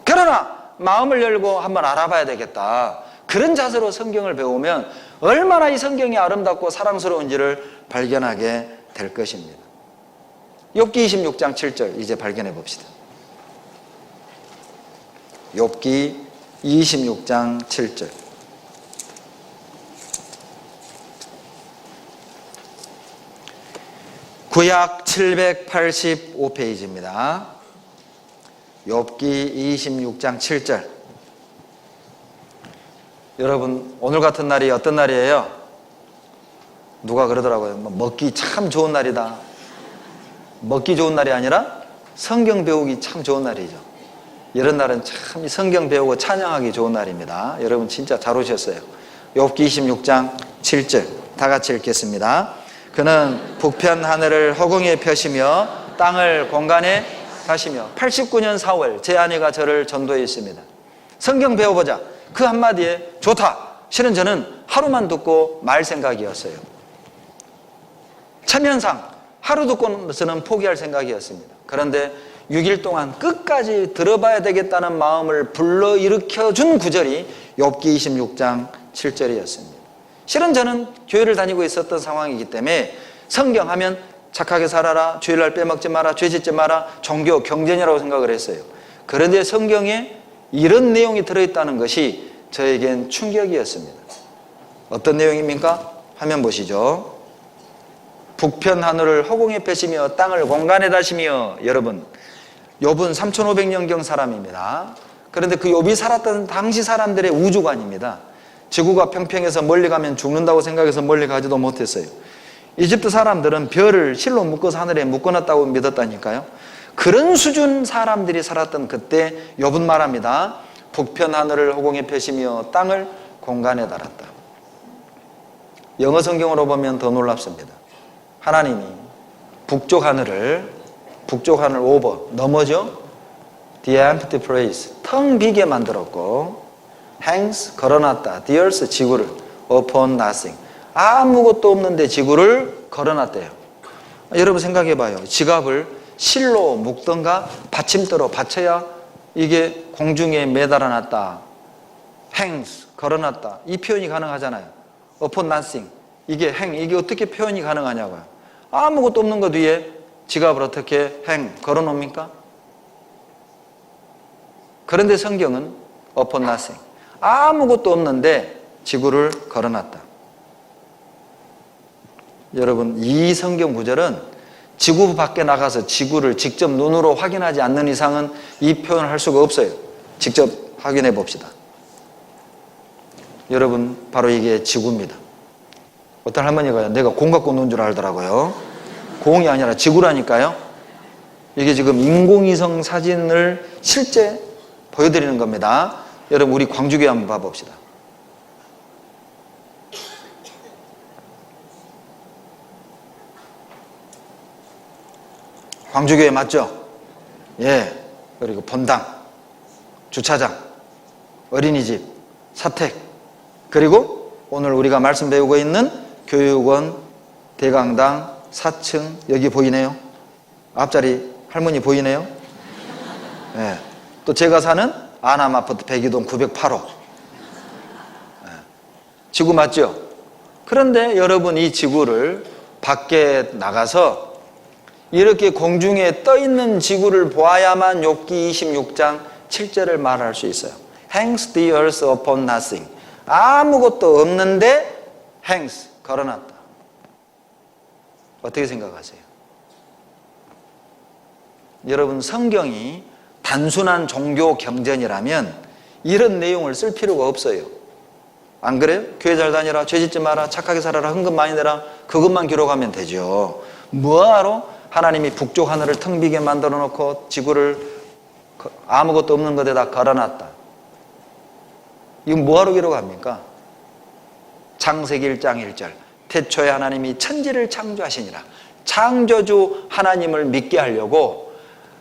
그러나 마음을 열고 한번 알아봐야 되겠다. 그런 자세로 성경을 배우면 얼마나 이 성경이 아름답고 사랑스러운지를 발견하게 될 것입니다. 욥기 26장 7절 이제 발견해 봅시다. 욥기 26장 7절. 구약 785페이지입니다. 욥기 26장 7절. 여러분, 오늘 같은 날이 어떤 날이에요? 누가 그러더라고요. 먹기 참 좋은 날이다. 먹기 좋은 날이 아니라 성경 배우기 참 좋은 날이죠. 이런 날은 참 성경 배우고 찬양하기 좋은 날입니다. 여러분 진짜 잘 오셨어요. 욥기 26장 7절 다 같이 읽겠습니다. 그는 북편 하늘을 허공에 펴시며 땅을 공간에 가시며 89년 4월 제 아내가 저를 전도해 있습니다. 성경 배워보자. 그 한마디에 좋다. 실은 저는 하루만 듣고 말 생각이었어요. 참현상 하루 듣고서는 포기할 생각이었습니다. 그런데 6일 동안 끝까지 들어봐야 되겠다는 마음을 불러일으켜 준 구절이 욥기 26장 7절이었습니다. 실은 저는 교회를 다니고 있었던 상황이기 때문에 성경하면 착하게 살아라, 주일날 빼먹지 마라, 죄짓지 마라, 종교, 경전이라고 생각을 했어요. 그런데 성경에 이런 내용이 들어있다는 것이 저에겐 충격이었습니다. 어떤 내용입니까? 화면 보시죠. 북편 하늘을 허공에 펴시며 땅을 공간에 다시며. 여러분, 욥은 3500년경 사람입니다. 그런데 그 욥이 살았던 당시 사람들의 우주관입니다. 지구가 평평해서 멀리 가면 죽는다고 생각해서 멀리 가지도 못했어요. 이집트 사람들은 별을 실로 묶어서 하늘에 묶어놨다고 믿었다니까요. 그런 수준 사람들이 살았던 그때 욥은 말합니다. 북편 하늘을 허공에 펴시며 땅을 공간에 달았다. 영어 성경으로 보면 더 놀랍습니다. 하나님이 북쪽 하늘 오버, 넘어져 the empty place, 텅 비게 만들었고 hangs, 걸어놨다, the earth, 지구를 upon nothing, 아무것도 없는데 지구를 걸어놨대요. 여러분 생각해봐요. 지갑을 실로 묶던가 받침대로 받쳐야 이게 공중에 매달아놨다, hangs, 걸어놨다, 이 표현이 가능하잖아요. upon nothing, 이게 어떻게 표현이 가능하냐고요. 아무것도 없는 것 위에 지갑을 어떻게 걸어놓습니까? 그런데 성경은 upon nothing, 아무것도 없는데 지구를 걸어놨다. 여러분, 이 성경 구절은 지구 밖에 나가서 지구를 직접 눈으로 확인하지 않는 이상은 이 표현을 할 수가 없어요. 직접 확인해 봅시다. 여러분, 바로 이게 지구입니다. 어떤 할머니가 내가 공 갖고 노는 줄 알더라고요. 공이 아니라 지구라니까요. 이게 지금 인공위성 사진을 실제 보여드리는 겁니다. 여러분, 우리 광주교회 한번 봐봅시다. 광주교회 맞죠? 예. 그리고 본당, 주차장, 어린이집, 사택, 그리고 오늘 우리가 말씀 배우고 있는 교육원, 대강당, 4층, 여기 보이네요. 앞자리 할머니 보이네요. 예. 또 제가 사는 아남 아파트 102동 908호. 예. 지구 맞죠? 그런데 여러분, 이 지구를 밖에 나가서 이렇게 공중에 떠 있는 지구를 보아야만 욥기 26장 7절을 말할 수 있어요. hangs the earth upon nothing, 아무것도 없는데 hangs, 걸어놨다. 어떻게 생각하세요? 여러분, 성경이 단순한 종교 경전이라면 이런 내용을 쓸 필요가 없어요. 안 그래요? 교회 잘 다니라, 죄짓지 마라, 착하게 살아라, 헌금 많이 내라, 그것만 기록하면 되죠. 뭐하러 하나님이 북쪽 하늘을 텅 비게 만들어 놓고 지구를 아무것도 없는 것에다 걸어놨다. 이건 뭐하러 기록합니까? 창세기 1장 1절, 태초에 하나님이 천지를 창조하시니라. 창조주 하나님을 믿게 하려고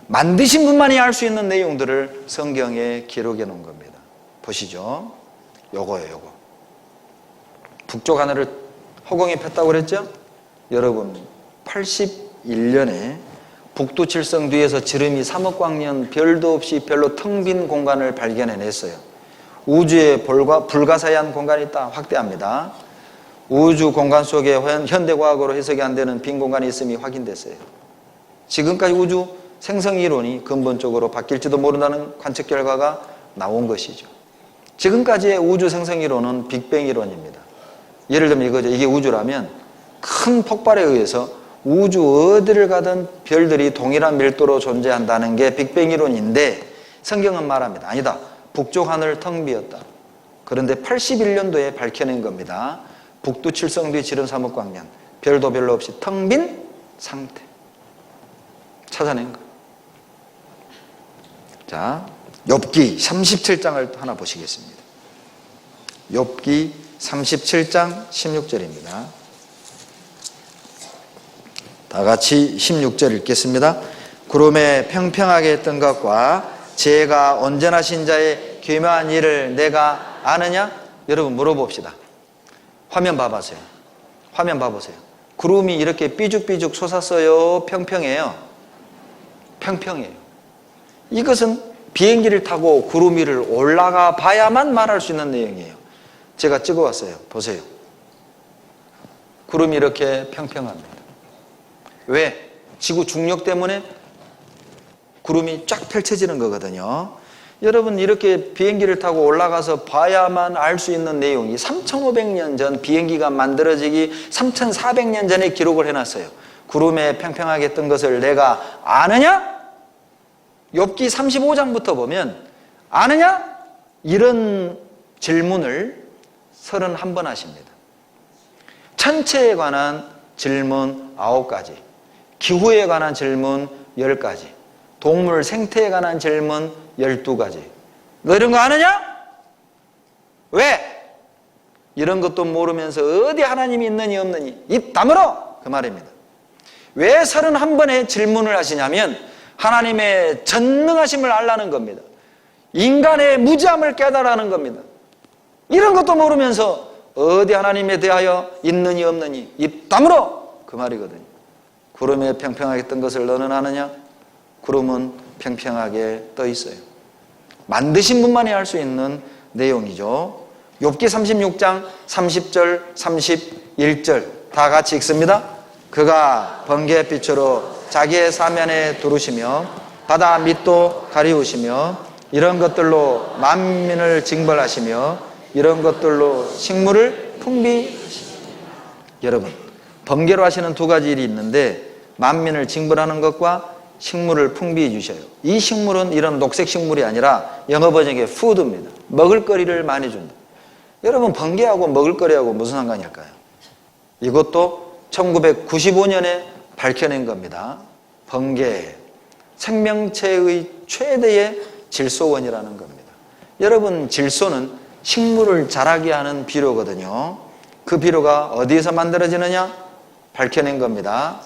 만드신 분만이 알 수 있는 내용들을 성경에 기록해 놓은 겁니다. 보시죠. 요거예요, 요거. 북쪽 하늘을 허공에 폈다고 그랬죠? 여러분, 81년에 북두 칠성 뒤에서 지름이 3억 광년 별도 없이 별로 텅 빈 공간을 발견해냈어요. 우주에 불가사의한 공간이 있다 확대합니다. 우주 공간 속에 현대과학으로 해석이 안 되는 빈 공간이 있음이 확인됐어요. 지금까지 우주 생성 이론이 근본적으로 바뀔지도 모른다는 관측 결과가 나온 것이죠. 지금까지의 우주 생성 이론은 빅뱅 이론입니다. 예를 들면 이거죠. 이게 우주라면 큰 폭발에 의해서 우주 어디를 가든 별들이 동일한 밀도로 존재한다는 게 빅뱅 이론인데, 성경은 말합니다. 아니다. 북쪽 하늘 텅 비었다. 그런데 81년도에 밝혀낸 겁니다. 북두 칠성 뒤 지름 3억 광년, 별도 별로 없이 텅 빈 상태. 찾아낸 거예요. 자, 욥기 37장을 하나 보시겠습니다. 욥기 37장 16절입니다. 다 같이 16절 읽겠습니다. 구름에 평평하게 뜬 것과 지혜가 온전하신 자의 교묘한 일을 내가 아느냐? 여러분 물어봅시다. 화면 봐보세요. 화면 봐보세요. 구름이 이렇게 삐죽삐죽 솟았어요? 평평해요? 평평해요. 이것은 비행기를 타고 구름 위를 올라가 봐야만 말할 수 있는 내용이에요. 제가 찍어왔어요. 보세요. 구름이 이렇게 평평합니다. 왜? 지구 중력 때문에 구름이 쫙 펼쳐지는 거거든요. 여러분 이렇게 비행기를 타고 올라가서 봐야만 알 수 있는 내용이 3,500년 전 비행기가 만들어지기 3,400년 전에 기록을 해놨어요. 구름에 평평하게 뜬 것을 내가 아느냐? 욥기 35장부터 보면 아느냐? 이런 질문을 31번 하십니다. 천체에 관한 질문 9가지, 기후에 관한 질문 10가지, 동물 생태에 관한 질문 12가지. 너 이런 거 아느냐? 왜? 이런 것도 모르면서 어디 하나님이 있느니 없느니 입 다물어! 그 말입니다. 왜 31번의 질문을 하시냐면 하나님의 전능하심을 알라는 겁니다. 인간의 무지함을 깨달으라는 겁니다. 이런 것도 모르면서 어디 하나님에 대하여 있느니 없느니 입 다물어! 그 말이거든요. 구름에 평평하게 뜬 것을 너는 아느냐? 구름은 평평하게 떠 있어요. 만드신 분만이 알 수 있는 내용이죠. 욥기 36장 30절 31절 다 같이 읽습니다. 그가 번개빛으로 자기의 사면에 두르시며 바다 밑도 가리우시며 이런 것들로 만민을 징벌하시며 이런 것들로 식물을 풍비하시며. 여러분 번개로 하시는 두 가지 일이 있는데 만민을 징벌하는 것과 식물을 풍비해 주셔요. 이 식물은 이런 녹색 식물이 아니라 영어 번역의 푸드입니다. 먹을거리를 많이 준다. 여러분 번개하고 먹을거리하고 무슨 상관일까요? 이것도 1995년에 밝혀낸 겁니다. 번개, 생명체의 최대의 질소원이라는 겁니다. 여러분 질소는 식물을 자라게 하는 비료거든요. 그 비료가 어디에서 만들어지느냐? 밝혀낸 겁니다.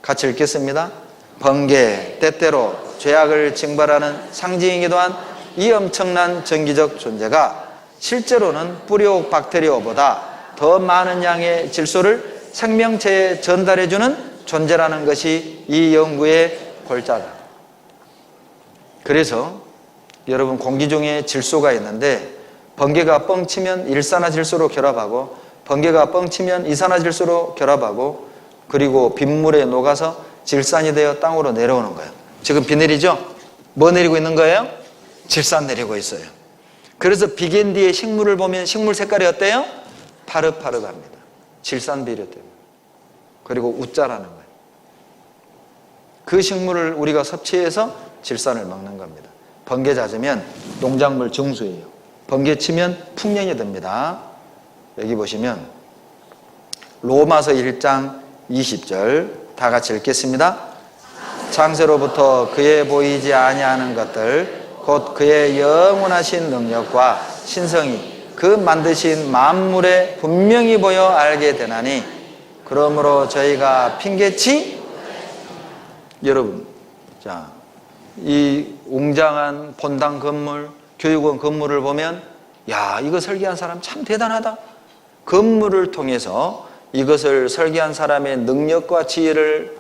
같이 읽겠습니다. 번개, 때때로 죄악을 징벌하는 상징이기도 한 이 엄청난 전기적 존재가 실제로는 뿌리옥 박테리아보다 더 많은 양의 질소를 생명체에 전달해주는 존재라는 것이 이 연구의 골자다. 그래서 여러분 공기 중에 질소가 있는데 번개가 뻥치면 일산화질소로 결합하고 번개가 뻥치면 이산화질소로 결합하고 그리고 빗물에 녹아서 질산이 되어 땅으로 내려오는 거예요. 지금 비 내리죠? 뭐 내리고 있는 거예요? 질산 내리고 있어요. 그래서 비겐디의 식물을 보면 식물 색깔이 어때요? 파릇파릇합니다. 질산 비료 때문에. 그리고 웃자라는 거예요. 그 식물을 우리가 섭취해서 질산을 먹는 겁니다. 번개 잦으면 농작물 정수예요. 번개 치면 풍년이 됩니다. 여기 보시면 로마서 1장 20절 다 같이 읽겠습니다. 창세로부터 그의 보이지 아니하는 것들 곧 그의 영원하신 능력과 신성이 그 만드신 만물에 분명히 보여 알게 되나니 그러므로 저희가 핑계치 여러분 자, 이 웅장한 본당 건물 교육원 건물을 보면 야 이거 설계한 사람 참 대단하다. 건물을 통해서 이것을 설계한 사람의 능력과 지혜를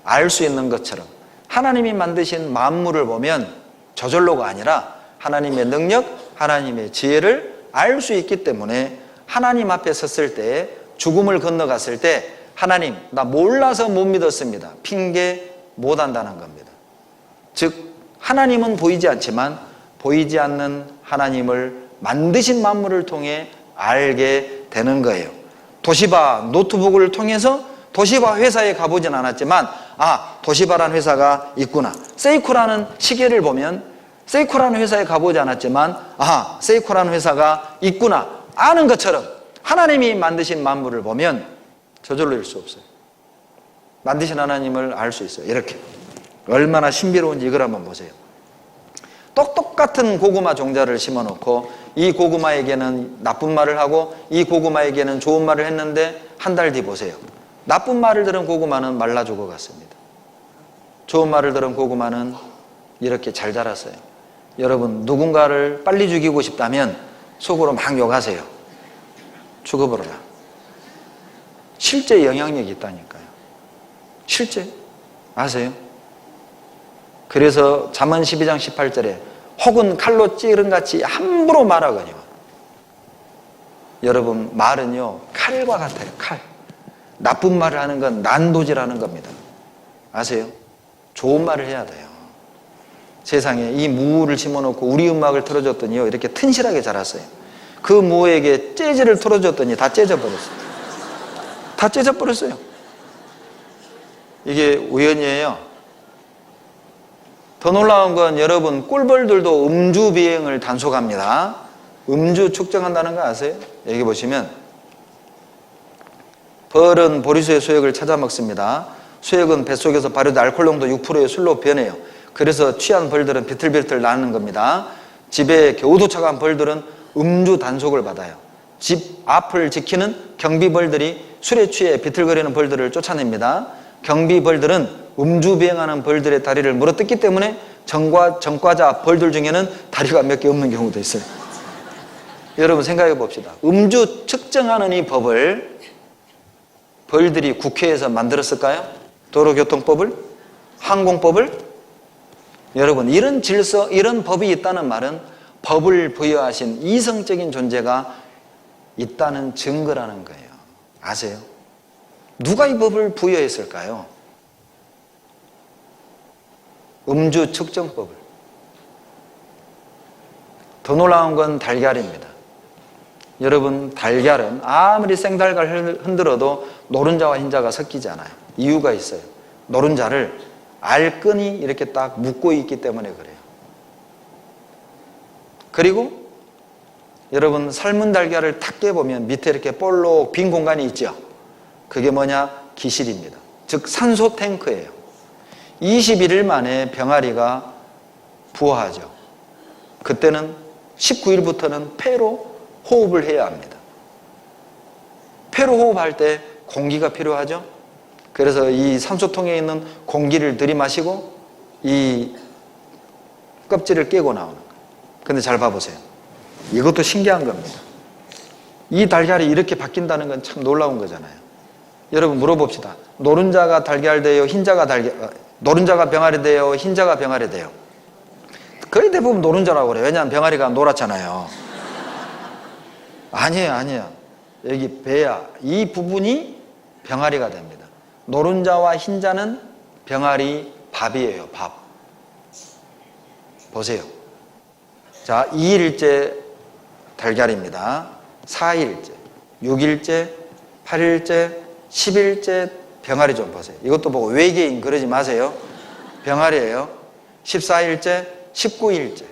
알 수 있는 것처럼 하나님이 만드신 만물을 보면 저절로가 아니라 하나님의 능력, 하나님의 지혜를 알 수 있기 때문에 하나님 앞에 섰을 때, 죽음을 건너갔을 때 하나님, 나 몰라서 못 믿었습니다, 핑계 못 한다는 겁니다. 즉 하나님은 보이지 않지만 보이지 않는 하나님을 만드신 만물을 통해 알게 되는 거예요. 도시바 노트북을 통해서 도시바 회사에 가보진 않았지만 도시바라는 회사가 있구나. 세이코라는 시계를 보면 세이코라는 회사에 가보지 않았지만 세이코라는 회사가 있구나 아는 것처럼 하나님이 만드신 만물을 보면 저절로 일 수 없어요. 만드신 하나님을 알 수 있어요. 이렇게 얼마나 신비로운지 이걸 한번 보세요. 똑똑같은 고구마 종자를 심어놓고 이 고구마에게는 나쁜 말을 하고 이 고구마에게는 좋은 말을 했는데 한 달 뒤 보세요. 나쁜 말을 들은 고구마는 말라 죽어갔습니다. 좋은 말을 들은 고구마는 이렇게 잘 자랐어요. 여러분, 누군가를 빨리 죽이고 싶다면 속으로 막 욕하세요. 죽어버려라. 실제 영향력이 있다니까요. 실제 아세요? 그래서 잠언 12장 18절에 혹은 칼로 찌른 같이 함부로 말하거니와. 여러분, 말은요 칼과 같아요. 칼. 나쁜 말을 하는 건 난도질하는 겁니다. 아세요? 좋은 말을 해야 돼요. 세상에 이 무를 심어놓고 우리 음악을 틀어줬더니요 이렇게 튼실하게 자랐어요. 그 무에게 재즈를 틀어줬더니 다 째져버렸어요. 다 째져버렸어요. 이게 우연이에요. 더 놀라운 건 여러분, 꿀벌들도 음주 비행을 단속합니다. 음주 측정한다는 거 아세요? 여기 보시면 벌은 보리수의 수액을 찾아 먹습니다. 수액은 뱃속에서 발효된 알코올 농도 6%의 술로 변해요. 그래서 취한 벌들은 비틀비틀 나는 겁니다. 집에 겨우 도착한 벌들은 음주 단속을 받아요. 집 앞을 지키는 경비벌들이 술에 취해 비틀거리는 벌들을 쫓아냅니다. 경비벌들은 음주 비행하는 벌들의 다리를 물어뜯기 때문에 전과자 벌들 중에는 다리가 몇 개 없는 경우도 있어요. 여러분 생각해 봅시다. 음주 측정하는 이 법을 벌들이 국회에서 만들었을까요? 도로교통법을? 항공법을? 여러분, 이런 질서, 이런 법이 있다는 말은 법을 부여하신 이성적인 존재가 있다는 증거라는 거예요. 아세요? 누가 이 법을 부여했을까요? 음주 측정법을. 더 놀라운 건 달걀입니다. 여러분, 달걀은 아무리 생달걀을 흔들어도 노른자와 흰자가 섞이지 않아요. 이유가 있어요. 노른자를 알끈이 이렇게 딱 묶고 있기 때문에 그래요. 그리고 여러분, 삶은 달걀을 탁 깨보면 밑에 이렇게 볼록 빈 공간이 있죠. 그게 뭐냐? 기실입니다. 즉 산소 탱크예요. 21일 만에 병아리가 부화하죠. 그때는 19일부터는 폐로 호흡을 해야 합니다. 폐로 호흡할 때 공기가 필요하죠. 그래서 이 산소통에 있는 공기를 들이마시고 이 껍질을 깨고 나오는 거예요. 근데 잘 봐보세요. 이것도 신기한 겁니다. 이 달걀이 이렇게 바뀐다는 건 참 놀라운 거잖아요. 여러분 물어봅시다. 노른자가 달걀 돼요? 노른자가 병아리 돼요? 흰자가 병아리 돼요? 거의 대부분 노른자라고 그래요. 왜냐하면 병아리가 노랗잖아요. 아니에요. 여기 배야. 이 부분이 병아리가 됩니다. 노른자와 흰자는 병아리 밥이에요. 밥. 보세요. 자, 2일째 달걀입니다. 4일째, 6일째, 8일째, 10일째 병아리 좀 보세요. 이것도 보고 외계인 그러지 마세요. 병아리예요. 14일째, 19일째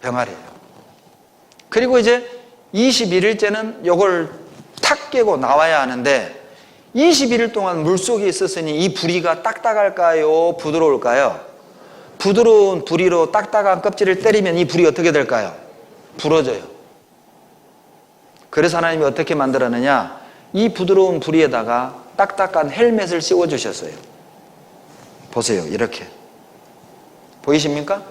병아리예요. 그리고 이제 21일째는 요걸 탁 깨고 나와야 하는데 21일 동안 물속에 있었으니 이 부리가 딱딱할까요? 부드러울까요? 부드러운 부리로 딱딱한 껍질을 때리면 이 부리 어떻게 될까요? 부러져요. 그래서 하나님이 어떻게 만들었느냐? 이 부드러운 부리에다가 딱딱한 헬멧을 씌워주셨어요. 보세요. 이렇게. 보이십니까?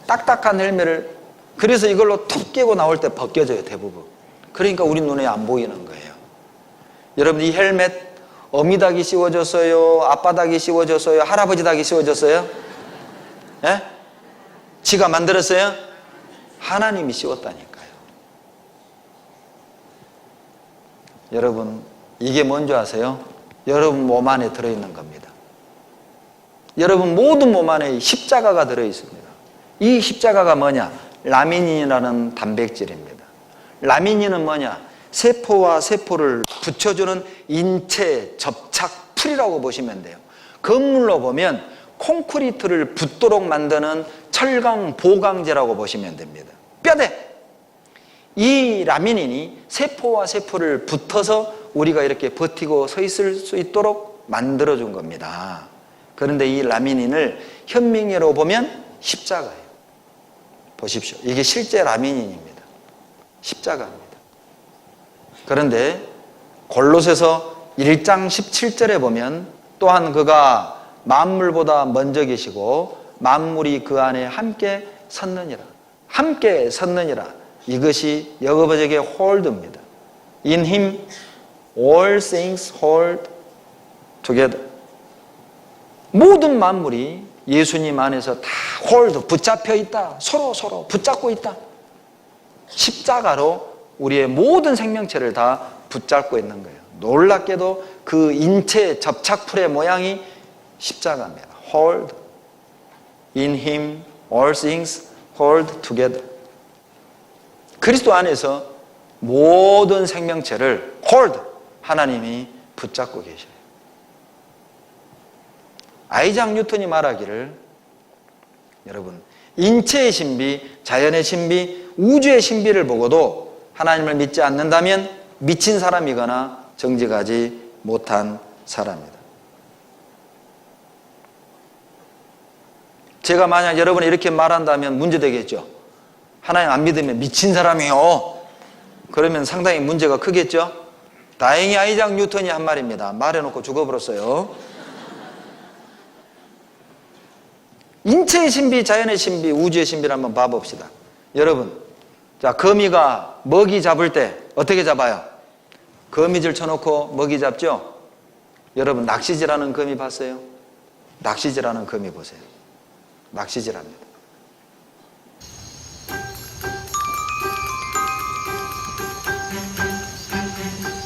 딱딱한 헬멧을. 그래서 이걸로 툭 깨고 나올 때 벗겨져요. 대부분. 그러니까 우리 눈에 안 보이는 거예요. 여러분 이 헬멧 어미 닭이 씌워졌어요? 아빠 닭이 씌워졌어요? 할아버지 닭이 씌워졌어요? 예? 지가 만들었어요? 하나님이 씌웠다니까요. 여러분, 이게 뭔지 아세요? 여러분 몸 안에 들어있는 겁니다. 여러분 모든 몸 안에 십자가가 들어있습니다. 이 십자가가 뭐냐? 라미닌이라는 단백질입니다. 라미닌은 뭐냐? 세포와 세포를 붙여주는 인체 접착 풀이라고 보시면 돼요. 건물로 보면 콘크리트를 붙도록 만드는 철강 보강제라고 보시면 됩니다. 뼈대! 이 라미닌이 세포와 세포를 붙어서 우리가 이렇게 버티고 서 있을 수 있도록 만들어준 겁니다. 그런데 이 라미닌을 현미경으로 보면 십자가예요. 보십시오. 이게 실제 라미닌입니다. 십자가입니다. 그런데 골로새서 1장 17절에 보면 또한 그가 만물보다 먼저 계시고 만물이 그 안에 함께 섰느니라. 함께 섰느니라. 이것이 여거버적의 hold입니다. In him all things hold together. 모든 만물이 예수님 안에서 다 hold, 붙잡혀 있다. 서로 붙잡고 있다. 십자가로 우리의 모든 생명체를 다 붙잡고 있는 거예요. 놀랍게도 그 인체 접착풀의 모양이 십자가입니다. Hold. In him all things hold together. 그리스도 안에서 모든 생명체를 hold, 하나님이 붙잡고 계셔요. 아이작 뉴턴이 말하기를, 여러분, 인체의 신비, 자연의 신비, 우주의 신비를 보고도 하나님을 믿지 않는다면 미친 사람이거나 정직하지 못한 사람이다. 제가 만약 여러분이 이렇게 말한다면 문제되겠죠. 하나님 안 믿으면 미친 사람이요. 그러면 상당히 문제가 크겠죠. 다행히 아이작 뉴턴이 한 말입니다. 말해놓고 죽어버렸어요. 인체의 신비, 자연의 신비, 우주의 신비를 한번 봐봅시다. 여러분, 자, 거미가 먹이 잡을 때 어떻게 잡아요? 거미줄 쳐놓고 먹이 잡죠? 여러분, 낚시질하는 거미 봤어요? 낚시질하는 거미 보세요. 낚시질합니다.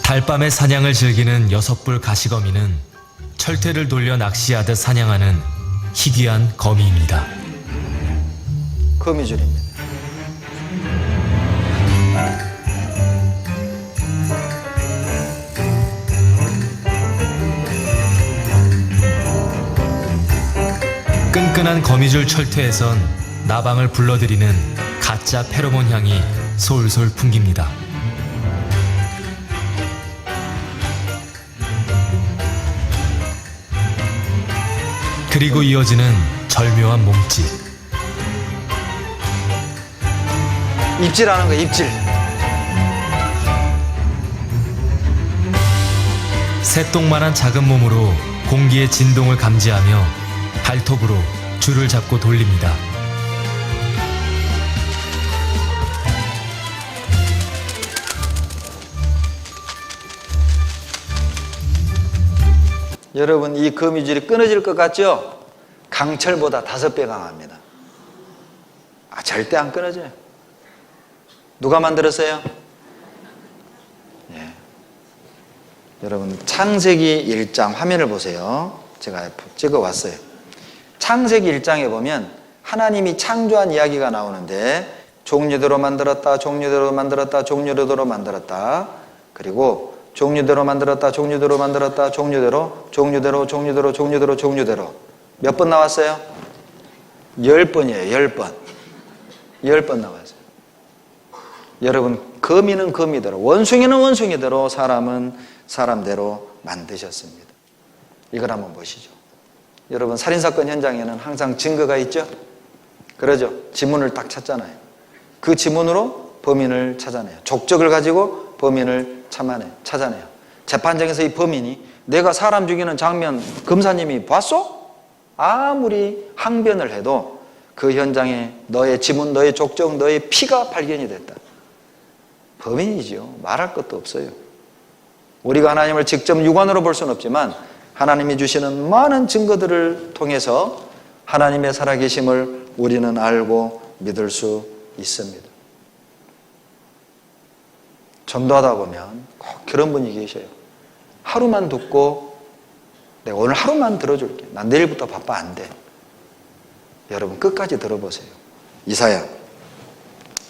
달밤에 사냥을 즐기는 6뿔 가시거미는 철퇴를 돌려 낚시하듯 사냥하는 희귀한 거미입니다. 거미줄입니다. 끈끈한 거미줄 철퇴에선 나방을 불러들이는 가짜 페로몬 향이 솔솔 풍깁니다. 그리고 이어지는 절묘한 몸짓. 입질하는 거, 입질. 새똥만한 작은 몸으로 공기의 진동을 감지하며 발톱으로 줄을 잡고 돌립니다. 여러분, 이 거미줄이 끊어질 것 같죠? 강철보다 5배 강합니다. 절대 안 끊어져요. 누가 만들었어요? 예. 여러분, 창세기 1장 화면을 보세요. 제가 찍어왔어요. 창세기 1장에 보면 하나님이 창조한 이야기가 나오는데 종류대로 만들었다, 종류대로 만들었다, 종류대로 만들었다. 그리고 종류대로 만들었다, 종류대로 만들었다, 종류대로, 종류대로, 종류대로, 종류대로, 종류대로. 몇 번 나왔어요? 10번이에요, 10번. 10번 나왔어요. 여러분, 거미는 거미대로, 원숭이는 원숭이대로, 사람은 사람대로 만드셨습니다. 이걸 한번 보시죠. 여러분, 살인사건 현장에는 항상 증거가 있죠? 그러죠? 지문을 딱 찾잖아요. 그 지문으로 범인을 찾아내요. 족적을 가지고 범인을 찾아내요. 재판장에서 이 범인이 내가 사람 죽이는 장면 검사님이 봤어? 아무리 항변을 해도 그 현장에 너의 지문, 너의 족적, 너의 피가 발견이 됐다. 범인이죠. 말할 것도 없어요. 우리가 하나님을 직접 육안으로 볼 수는 없지만 하나님이 주시는 많은 증거들을 통해서 하나님의 살아계심을 우리는 알고 믿을 수 있습니다. 전도하다 보면 꼭 그런 분이 계셔요. 하루만 듣고 내가 오늘 하루만 들어줄게. 난 내일부터 바빠 안 돼. 여러분 끝까지 들어보세요. 이사야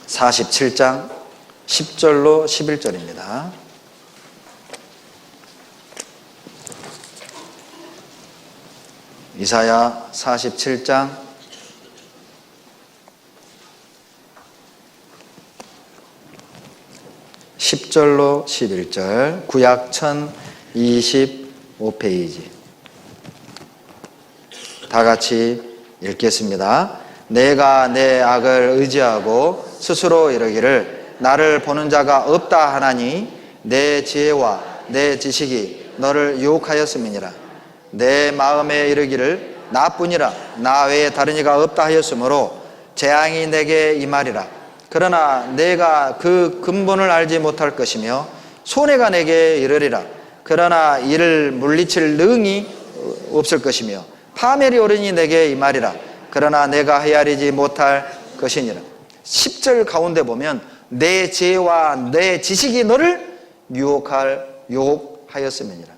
47장 10절로 11절입니다. 이사야 47장 10절로 11절, 구약 1025페이지. 다 같이 읽겠습니다. 내가 내 악을 의지하고 스스로 이르기를 나를 보는 자가 없다 하나니 내 지혜와 내 지식이 너를 유혹하였음이니라. 내 마음에 이르기를 나뿐이라 나 외에 다른 이가 없다 하였으므로 재앙이 내게 임하리라. 그러나 내가 그 근본을 알지 못할 것이며 손해가 내게 이르리라. 그러나 이를 물리칠 능이 없을 것이며 파멸이 오르니 내게 임하리라. 그러나 내가 헤아리지 못할 것이니라. 10절 가운데 보면 내 지혜와 내 지식이 너를 유혹하였음이니라.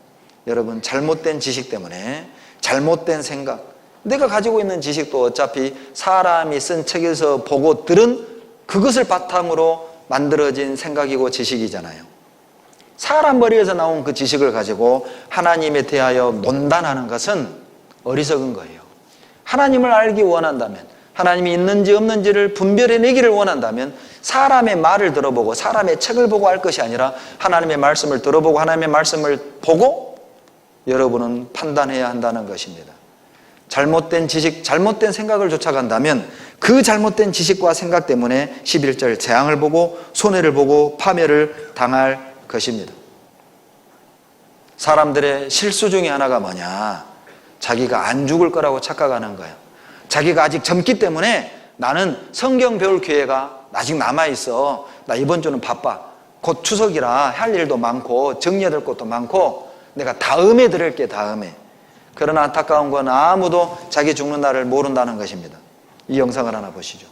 여러분 잘못된 지식 때문에 잘못된 생각, 내가 가지고 있는 지식도 어차피 사람이 쓴 책에서 보고 들은 그것을 바탕으로 만들어진 생각이고 지식이잖아요. 사람 머리에서 나온 그 지식을 가지고 하나님에 대하여 논단하는 것은 어리석은 거예요. 하나님을 알기 원한다면, 하나님이 있는지 없는지를 분별해내기를 원한다면 사람의 말을 들어보고 사람의 책을 보고 알 것이 아니라 하나님의 말씀을 들어보고 하나님의 말씀을 보고 여러분은 판단해야 한다는 것입니다. 잘못된 지식, 잘못된 생각을 쫓아간다면 그 잘못된 지식과 생각 때문에 11절 재앙을 보고 손해를 보고 파멸을 당할 것입니다. 사람들의 실수 중에 하나가 뭐냐? 자기가 안 죽을 거라고 착각하는 거예요. 자기가 아직 젊기 때문에 나는 성경 배울 기회가 아직 남아있어. 나 이번 주는 바빠. 곧 추석이라 할 일도 많고 정리해야 될 것도 많고 내가 다음에 들을게, 다음에. 그러나 안타까운 건 아무도 자기 죽는 날을 모른다는 것입니다. 이 영상을 하나 보시죠.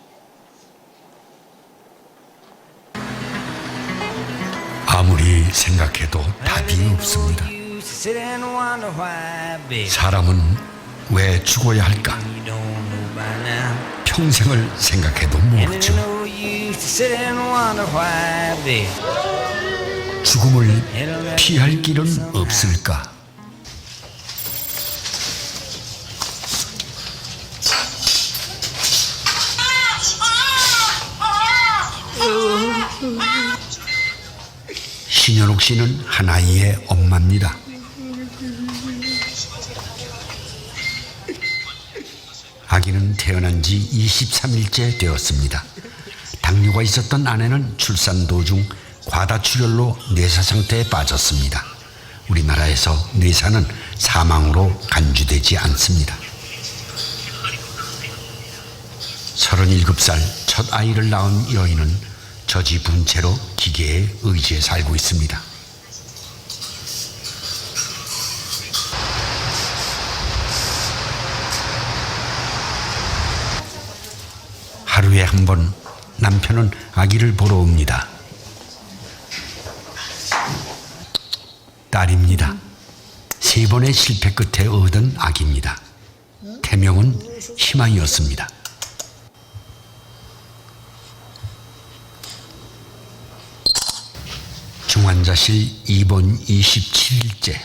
아무리 생각해도 답이 없습니다. 사람은 왜 죽어야 할까? 평생을 생각해도 모르죠. 죽음을 피할 길은 없을까? 신현옥 씨는 한 아이의 엄마입니다. 아기는 태어난 지 23일째 되었습니다. 당뇨가 있었던 아내는 출산 도중 과다출혈로 뇌사 상태에 빠졌습니다. 우리나라에서 뇌사는 사망으로 간주되지 않습니다. 37살 첫 아이를 낳은 여인은 저지분체로 기계에 의지해 살고 있습니다. 하루에 한 번 남편은 아기를 보러 옵니다. 딸입니다. 3번의 실패 끝에 얻은 아기입니다. 태명은 희망이었습니다. 중환자실 입원 27일째.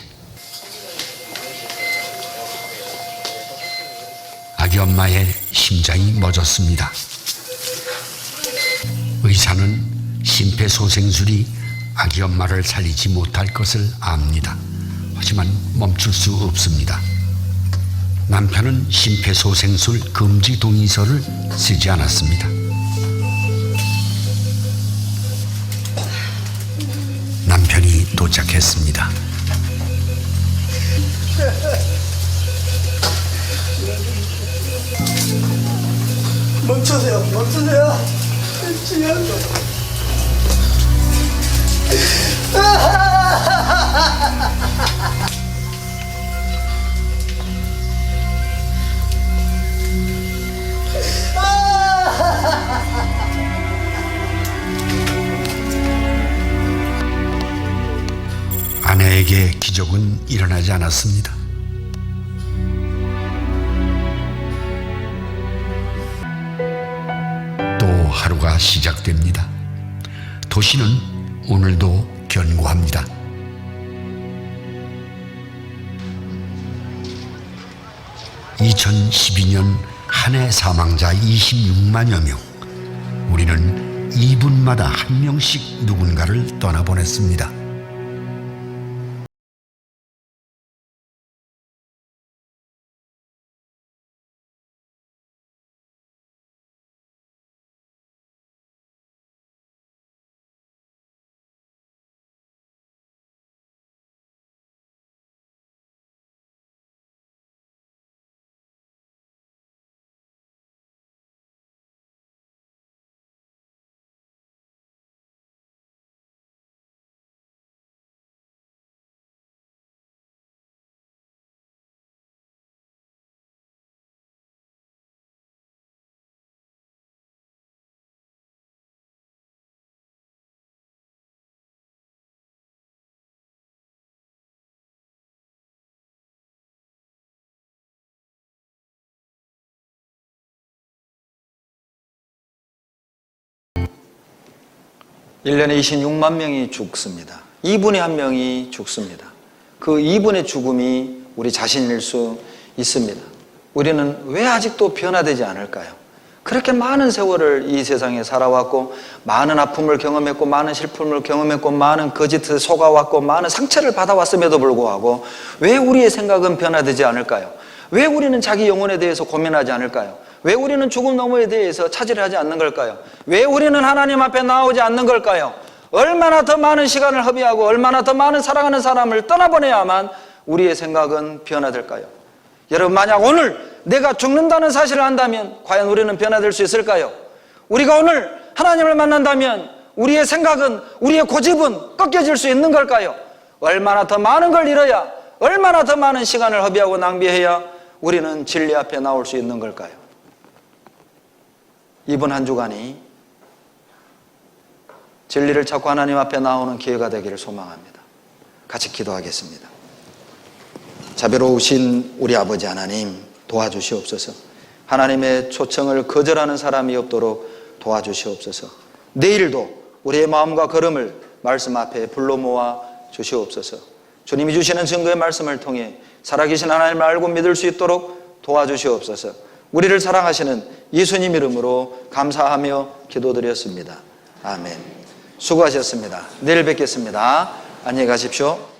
아기 엄마의 심장이 멎었습니다. 의사는 심폐소생술이 아기 엄마를 살리지 못할 것을 압니다. 하지만 멈출 수 없습니다. 남편은 심폐소생술 금지 동의서를 쓰지 않았습니다. 남편이 도착했습니다. 멈추세요. 중요한 거. 우리에게 기적은 일어나지 않았습니다. 또 하루가 시작됩니다. 도시는 오늘도 견고합니다. (2012년) 한 해 사망자 26만여 명. 우리는 2분마다 한 명씩 누군가를 떠나보냈습니다. 일 년에 26만 명이 죽습니다. 2분의 1명이 죽습니다. 그 2분의 죽음이 우리 자신일 수 있습니다. 우리는 왜 아직도 변화되지 않을까요? 그렇게 많은 세월을 이 세상에 살아왔고, 많은 아픔을 경험했고, 많은 슬픔을 경험했고, 많은 거짓에 속아왔고, 많은 상처를 받아왔음에도 불구하고 왜 우리의 생각은 변화되지 않을까요? 왜 우리는 자기 영혼에 대해서 고민하지 않을까요? 왜 우리는 죽음 너머에 대해서 차지를 하지 않는 걸까요? 왜 우리는 하나님 앞에 나오지 않는 걸까요? 얼마나 더 많은 시간을 허비하고 얼마나 더 많은 사랑하는 사람을 떠나보내야만 우리의 생각은 변화될까요? 여러분, 만약 오늘 내가 죽는다는 사실을 안다면 과연 우리는 변화될 수 있을까요? 우리가 오늘 하나님을 만난다면 우리의 생각은, 우리의 고집은 꺾여질 수 있는 걸까요? 얼마나 더 많은 걸 잃어야, 얼마나 더 많은 시간을 허비하고 낭비해야 우리는 진리 앞에 나올 수 있는 걸까요? 이번 한 주간이 진리를 찾고 하나님 앞에 나오는 기회가 되기를 소망합니다. 같이 기도하겠습니다. 자비로우신 우리 아버지 하나님, 도와주시옵소서. 하나님의 초청을 거절하는 사람이 없도록 도와주시옵소서. 내일도 우리의 마음과 걸음을 말씀 앞에 불러 모아 주시옵소서. 주님이 주시는 증거의 말씀을 통해 살아계신 하나님을 알고 믿을 수 있도록 도와주시옵소서. 우리를 사랑하시는 예수님 이름으로 감사하며 기도드렸습니다. 아멘. 수고하셨습니다. 내일 뵙겠습니다. 안녕히 가십시오.